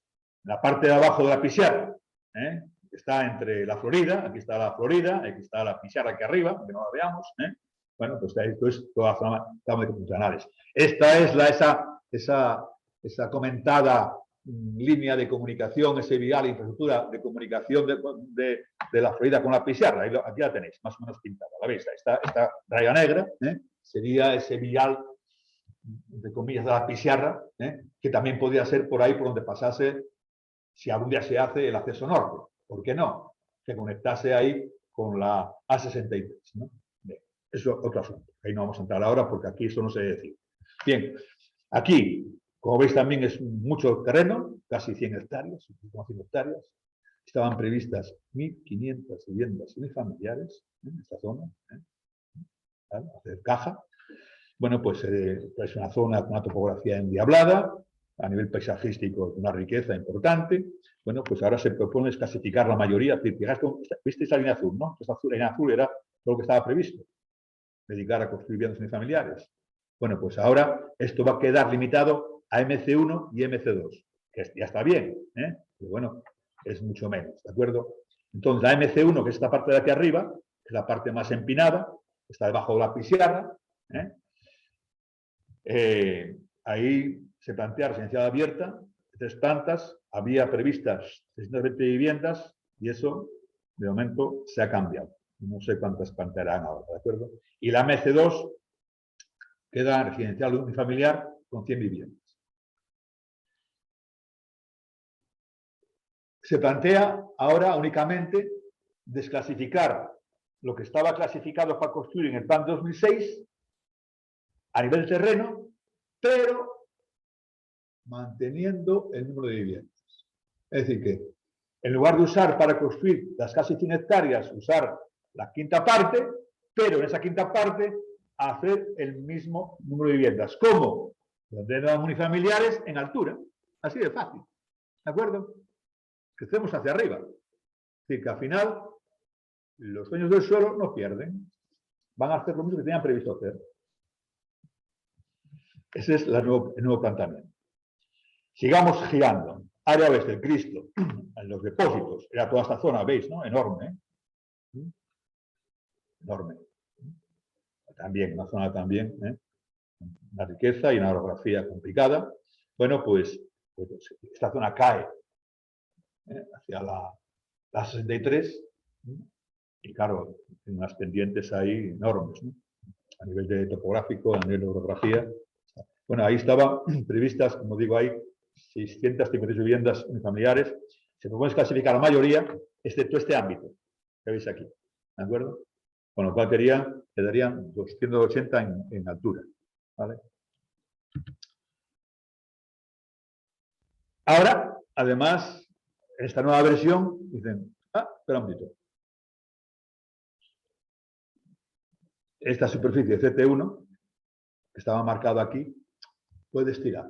Speaker 1: en la parte de abajo de la Pizarra, está entre la Florida, aquí está la Pizarra aquí arriba, que no la veamos, bueno, pues esto es toda la zona de Montecanales. Esta es esa comentada línea de comunicación, ese vial, infraestructura de comunicación de la Florida con la Pizarra. Aquí la tenéis, más o menos pintada, ¿la veis? Esta raya negra sería ese vial, entre comillas, de la Pizarra, que también podría ser por ahí por donde pasase, si algún día se hace el acceso norte. ¿Por qué no? Que conectase ahí con la A63. ¿no? Bien, eso es otro asunto. Ahí no vamos a entrar ahora porque aquí eso no se decide. Bien, aquí, como veis, también es mucho terreno, casi 100 hectáreas, 100 hectáreas. Estaban previstas 1.500 viviendas unifamiliares en esta zona, ¿vale? Hacer caja. Bueno, pues es una zona con una topografía endiablada, a nivel paisajístico una riqueza importante. Bueno, pues ahora se propone clasificar la mayoría. ¿Visteis la línea azul, no? Esta línea azul era todo lo que estaba previsto, dedicar a construir viviendas unifamiliares. Bueno, pues ahora esto va a quedar limitado a MC1 y MC2, que ya está bien, pero bueno, es mucho menos, ¿de acuerdo? Entonces, la MC1, que es esta parte de aquí arriba, es la parte más empinada, está debajo de la Pizarra, ahí se plantea residencial abierta, 3 plantas, había previstas 320 viviendas y eso, de momento, se ha cambiado. No sé cuántas plantearán ahora, ¿de acuerdo? Y la MC2 queda residencial unifamiliar con 100 viviendas. Se plantea ahora únicamente desclasificar lo que estaba clasificado para construir en el plan 2006 a nivel terreno, pero manteniendo el número de viviendas. Es decir, que en lugar de usar para construir las casi 100 hectáreas, usar la quinta parte, pero en esa quinta parte hacer el mismo número de viviendas. ¿Cómo? Donde las unifamiliares en altura. Así de fácil. ¿De acuerdo? Crecemos hacia arriba. Es decir, que al final los dueños del suelo no pierden. Van a hacer lo mismo que tenían previsto hacer. Ese es el nuevo planteamiento. Sigamos girando. Área oeste, el Cristo, en los depósitos. Era toda esta zona, ¿veis? ¿No? Enorme. Enorme. También, una zona también, una riqueza y una orografía complicada. Bueno, pues esta zona cae hacia la 63 y claro, tiene unas pendientes ahí enormes, ¿no? A nivel de topográfico, a nivel de orografía. Bueno, ahí estaban previstas, como digo, hay 656 viviendas unifamiliares. Se propone clasificar la mayoría, excepto este ámbito que veis aquí. ¿De acuerdo? Con lo cual quedarían 280 en altura. ¿Vale? Ahora, además, en esta nueva versión, dicen, espera un poquito. Esta superficie CT1, que estaba marcado aquí, puede estirar.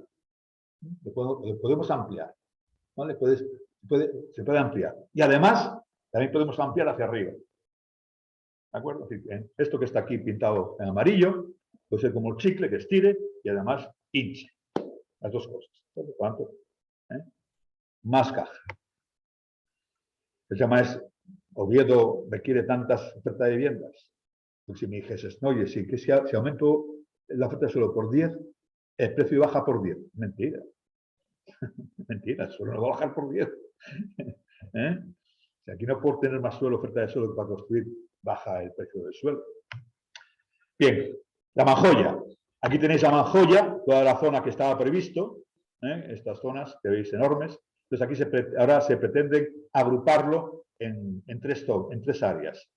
Speaker 1: Lo podemos ampliar. ¿Vale? Se puede ampliar. Y además, también podemos ampliar hacia arriba. ¿De acuerdo? Esto que está aquí pintado en amarillo puede ser como el chicle que estire y además hinche. Las dos cosas. Por lo tanto, más caja. El tema es, Oviedo requiere tantas ofertas de viviendas. Pues si me dijeses, no, oye, si aumento la oferta solo por 10, el precio baja por 10. Mentira. Mentira, el suelo no va a bajar por 10. ¿Eh? O sea, aquí no por tener más suelo, oferta de suelo que para construir, baja el precio del suelo. Bien, la Manjoya. Aquí tenéis la Manjoya, toda la zona que estaba previsto, estas zonas que veis enormes. Entonces aquí ahora se pretende agruparlo en tres áreas.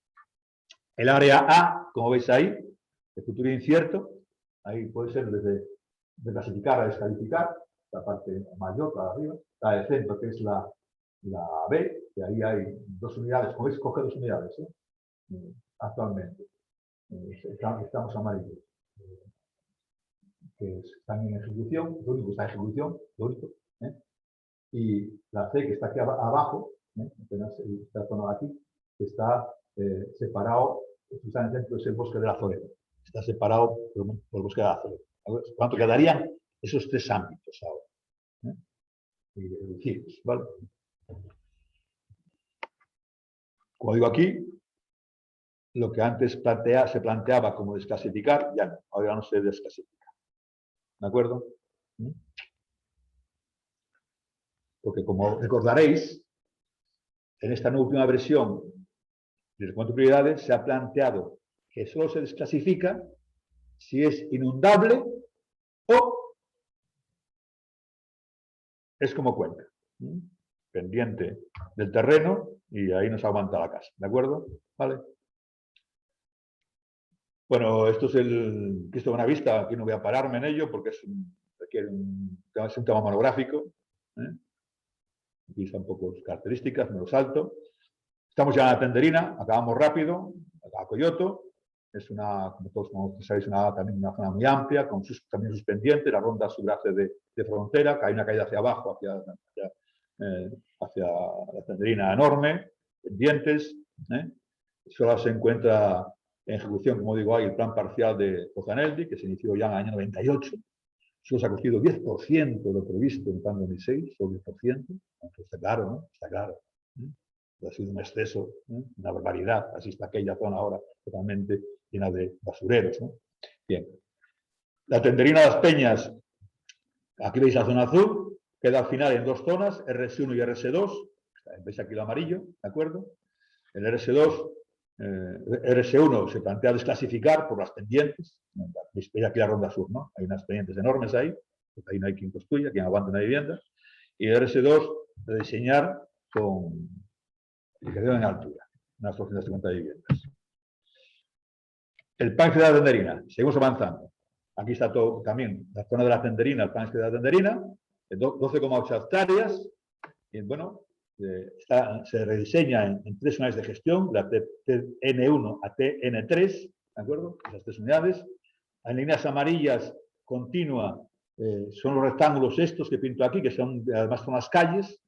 Speaker 1: El área A, como veis ahí, de futuro incierto, ahí puede ser desde clasificar a descalificar, la parte mayor para arriba, la de centro, que es la B, que ahí hay 2 unidades, como veis, coge 2 unidades actualmente. Estamos amarillos, que están en ejecución, lo único que está en ejecución, lo único. Y la C, que está aquí abajo, apenas esta zona de aquí, que está separado, precisamente dentro es el bosque de la Azoreda. Está separado por el bosque de la Azoreda. ¿Cuánto quedarían esos 3 ámbitos ahora? Y reducidos, ¿vale? Como digo aquí, lo que antes se planteaba como desclasificar, ya no, ahora no se desclasifica. ¿De acuerdo? Porque como recordaréis, en esta última versión del recuento de prioridades se ha planteado que solo se desclasifica si es inundable o es como Cuenca, pendiente del terreno y ahí nos aguanta la casa, ¿de acuerdo? Vale. Bueno, esto es el Cristo de Buenavista, aquí no voy a pararme en ello porque requiere un tema monográfico. Aquí están un poco las características, me lo salto. Estamos ya en la Tenderina, acabamos rápido, a Coyoto. Es como todos sabéis, también una zona muy amplia, con también sus pendientes, la ronda subrace de frontera, que hay una caída hacia abajo, hacia la Tenderina enorme, pendientes. Solo se encuentra en ejecución, como digo, hay el plan parcial de Pozaneldi, que se inició ya en el año 98. Solo se ha construido 10% de lo previsto en el plan 2006, solo 10%. Está claro, ¿no? Está claro. Ha sido un exceso, una barbaridad. Así está aquella zona ahora totalmente llena de basureros, ¿no? Bien. La Tenderina de las Peñas, aquí veis la zona azul, queda al final en 2 zonas, RS1 y RS2. Veis aquí el amarillo, ¿de acuerdo? El RS1 se plantea desclasificar por las pendientes. Veis aquí la ronda sur, ¿no? Hay unas pendientes enormes ahí, porque ahí no hay quien construya, quien aguante una vivienda. Y el RS2 de diseñar con edificación en altura, unas 250 viviendas. El plan de la Tenderina, seguimos avanzando. Aquí está todo también, la zona de la Tenderina, el plan de la Tenderina, 12,8 hectáreas. Y bueno, se rediseña en 3 unidades de gestión, la TN1 a TN3, ¿de acuerdo? Esas 3 unidades. En líneas amarillas continua son los rectángulos estos que pinto aquí, que además son las calles,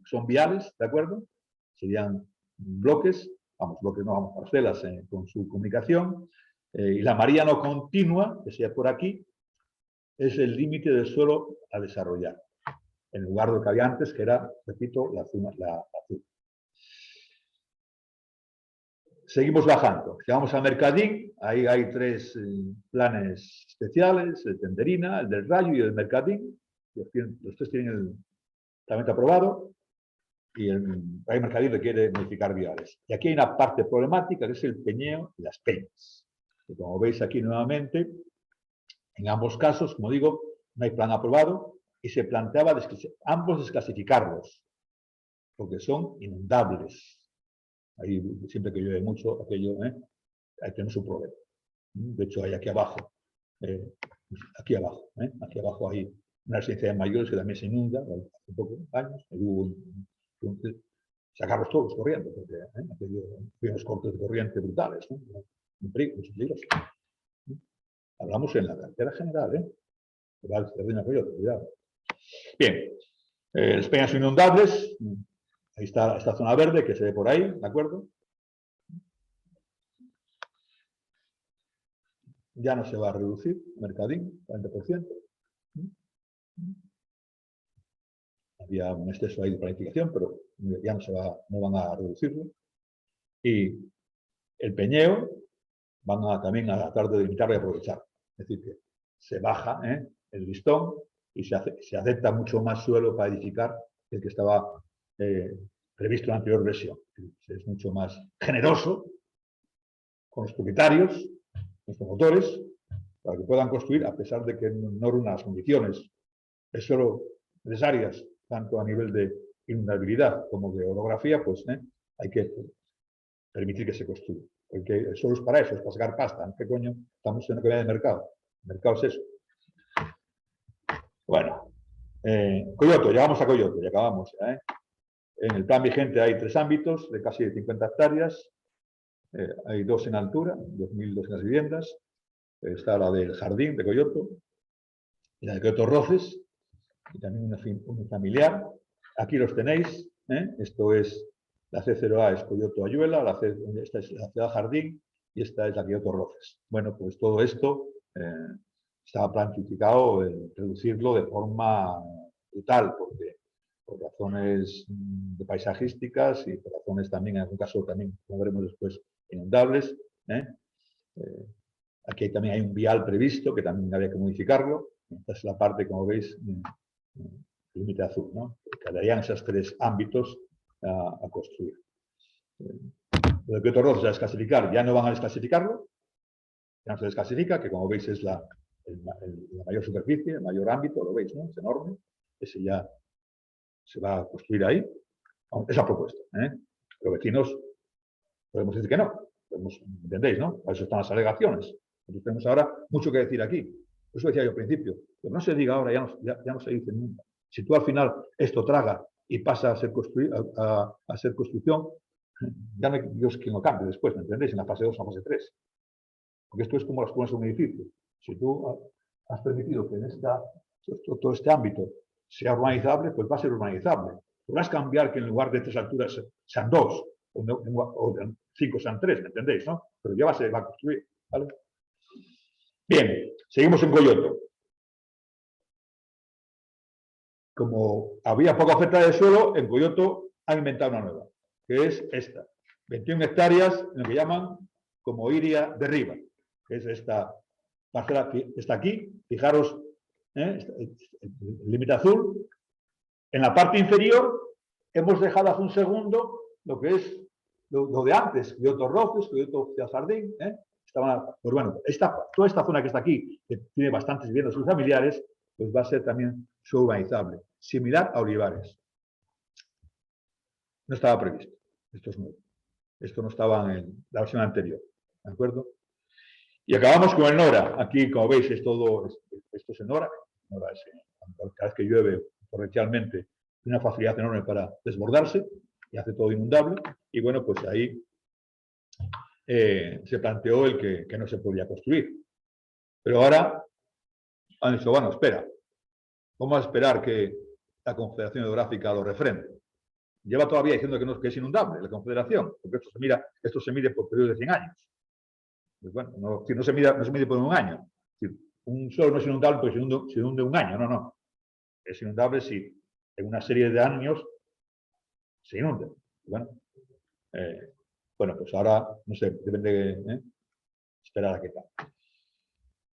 Speaker 1: son viales, ¿de acuerdo? Serían bloques, bloques no, vamos, parcelas con su comunicación. Y la amarilla no continua, que sería por aquí, es el límite del suelo a desarrollar, en lugar de lo que había antes, que era, repito, la azul. Seguimos bajando. Llegamos a Mercadín, ahí hay 3 planes especiales, el Tenderina, el del Rayo y el Mercadín. Los 3 tienen el tratamiento aprobado y el Mercadín requiere modificar viales. Y aquí hay una parte problemática que es el Peñeo y las Peñas. Que como veis aquí nuevamente, en ambos casos, como digo, no hay plan aprobado y se planteaba ambos desclasificarlos, porque son inundables. Ahí siempre que llueve mucho, aquello, ahí tenemos un problema. De hecho, hay aquí abajo, aquí abajo hay una residencia de mayores que también se inunda, hace pocos años, sacarlos todos corriendo, porque hay unos cortes de corriente brutales, ¿no? Muy peligrosos. Hablamos en la cartera general, cuidado. Bien, las peñas son inundables, ahí está esta zona verde que se ve por ahí, ¿de acuerdo? Ya no se va a reducir, Mercadín, 40%. Había un exceso ahí de planificación, pero ya no van a reducirlo. Y el Peñeo también a tratar de limitarlo y aprovechar. Es decir, que se baja el listón y se acepta mucho más suelo para edificar que el que estaba previsto en la anterior versión. Es mucho más generoso con los propietarios, con los promotores, para que puedan construir, a pesar de que no reúnan las condiciones solo necesarias, tanto a nivel de inundabilidad como de orografía, pues hay que permitir que se construya. Porque solo es para eso, es para sacar pasta. ¿Qué coño? Estamos en una economía de mercado. El mercado es eso. Bueno, Coyoto, llegamos a Coyoto, ya acabamos. En el plan vigente hay 3 ámbitos de casi 50 hectáreas. Hay 2 en altura, 2.200 viviendas. Está la del jardín de Coyoto, y la de Coyoto Roces, y también un familiar. Aquí los tenéis. Esto es la C0A, es Coyoto Ayuela, esta es la Ciudad Jardín y esta es la Coyoto Roces. Bueno, pues todo esto estaba planificado reducirlo de forma brutal, porque por razones de paisajísticas y por razones también, en algún caso también, como veremos después, inundables. Aquí también hay un vial previsto que también habría que modificarlo. Esta es la parte, como veis, límite azul, ¿no? Quedarían esos 3 ámbitos a construir. Lo de Coyoto Roces a desclasificar, ya no van a desclasificarlo, ya no se desclasifica, que como veis es la mayor superficie, el mayor ámbito, lo veis, ¿no? Es enorme. Ese ya se va a construir ahí. Es la propuesta. Los vecinos podemos decir que no. ¿Entendéis, no? Para eso están las alegaciones. Nosotros tenemos ahora mucho que decir aquí. Eso decía yo al principio. Pero no se diga ahora, ya no se dice nunca. Si tú al final esto traga y pasa a ser, a ser construcción, ya no hay Dios quien lo cambie después, ¿me entendéis? En la fase 2 o la fase 3. Porque esto es como las cosas de un edificio. Si tú has permitido que en todo este ámbito sea urbanizable, pues va a ser urbanizable. Podrás cambiar que en lugar de 3 alturas sean 2, o 5 sean 3, ¿me entendéis? ¿No? Pero ya se va a construir. ¿Vale? Bien, seguimos en Coyoto. Como había poca oferta de suelo, en Coyoto han inventado una nueva, que es esta. 21 hectáreas en lo que llaman como Iria de Riva, que es esta parcela que está aquí. Fijaros, el límite azul. En la parte inferior hemos dejado hace un segundo lo que es lo de antes, Coyoto Roces, Coyoto Jardín. Pues bueno, toda esta zona que está aquí, que tiene bastantes viviendas familiares, pues va a ser también suburbanizable, similar a Olivares. No estaba previsto. Esto es nuevo. Esto no estaba en la versión anterior. ¿De acuerdo? Y acabamos con el Nora. Aquí, como veis, esto es el Nora. Nora es, cada vez que llueve torrencialmente, tiene una facilidad enorme para desbordarse y hace todo inundable. Y bueno, pues ahí se planteó el que no se podía construir. Pero ahora han dicho, bueno, espera, vamos a esperar que la Confederación Hidrográfica lo refrende. Lleva todavía diciendo que es inundable la Confederación, porque esto se mide por periodos de 100 años. Pues bueno, no se mide por un año. Un suelo no es inundable porque se inunde un año, no. Es inundable si en una serie de años se inunde. Bueno, pues ahora, no sé, depende de esperar a qué tal.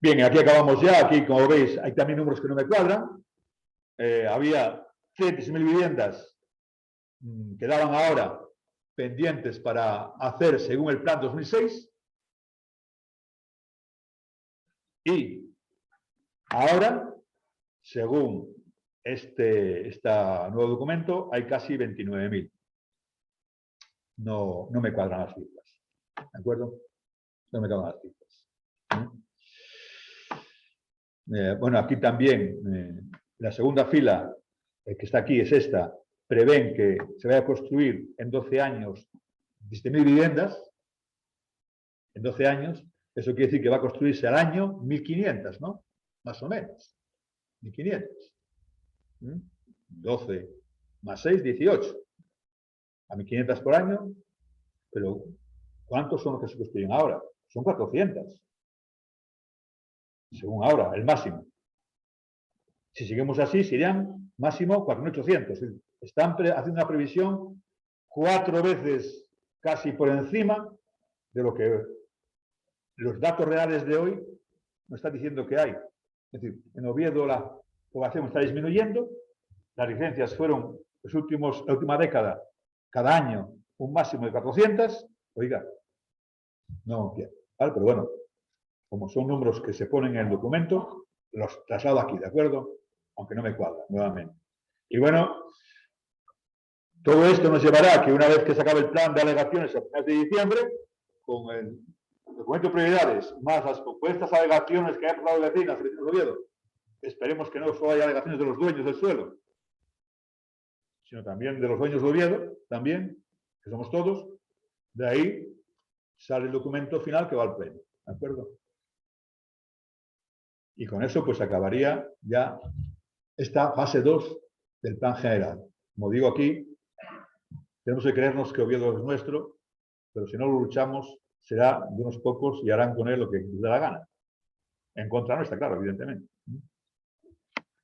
Speaker 1: Bien, aquí acabamos ya. Aquí, como veis, hay también números que no me cuadran. Había 36.000 viviendas que quedaban ahora pendientes para hacer según el plan 2006. Y ahora, según este nuevo documento, hay casi 29.000. No me cuadran las cifras. ¿De acuerdo? No me cuadran las cifras. Bueno, aquí también, la segunda fila que está aquí es esta. Prevén que se vaya a construir en 12 años 17.000 viviendas. En 12 años. Eso quiere decir que va a construirse al año 1.500, ¿no? Más o menos. 1.500. 12 más 6, 18. A 1.500 por año. Pero, ¿cuántos son los que se construyen ahora? Son 400. Según ahora, el máximo. Si seguimos así, serían máximo 4.800. Están haciendo una previsión 4 veces casi por encima de lo que los datos reales de hoy nos están diciendo que hay. Es decir, en Oviedo población está disminuyendo, las licencias fueron la última década, cada año, un máximo de 400, oiga, no quiero, ¿vale? Pero bueno, como son números que se ponen en el documento, los traslado aquí, ¿de acuerdo? Aunque no me cuadra, nuevamente. Y bueno, todo esto nos llevará a que una vez que se acabe el plan de alegaciones a finales de diciembre, con el documento de prioridades, más las propuestas alegaciones que ha aprobado vecinas de Oviedo, esperemos que no solo haya alegaciones de los dueños del suelo, sino también de los dueños de Oviedo, también, que somos todos, de ahí sale el documento final que va al pleno, ¿de acuerdo? Y con eso pues acabaría ya esta fase 2 del plan general. Como digo aquí, tenemos que creernos que Oviedo es nuestro, pero si no lo luchamos, será de unos pocos y harán con él lo que les dé la gana. En contra nuestra, claro, evidentemente.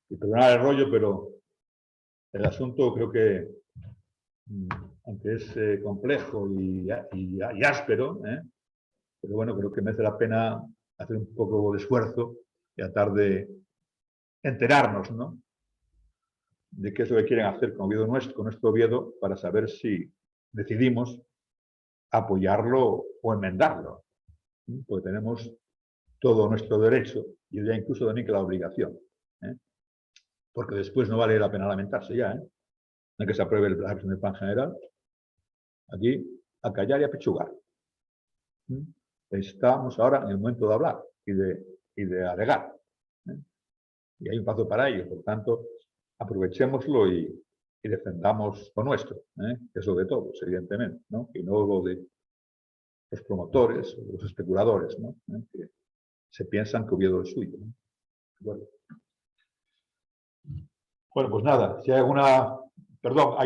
Speaker 1: Y perdonad el rollo, pero el asunto creo que, aunque es complejo y áspero, pero bueno, creo que merece la pena hacer un poco de esfuerzo y tratar de enterarnos, ¿no?, de qué es lo que quieren hacer con nuestro Oviedo, para saber si decidimos apoyarlo o enmendarlo. Porque tenemos todo nuestro derecho y ya incluso también que la obligación. Porque después no vale la pena lamentarse ya, de que se apruebe la versión del plan general. Aquí, a callar y a pechugar. Estamos ahora en el momento de hablar y de alegar. Y hay un paso para ello. Por tanto, aprovechémoslo y defendamos lo nuestro, que es lo de todos, evidentemente, ¿no? Y no lo de los promotores o los especuladores, ¿no? Que se piensan que Oviedo es suyo, ¿no? Bueno, pues nada, si hay alguna... Perdón, hay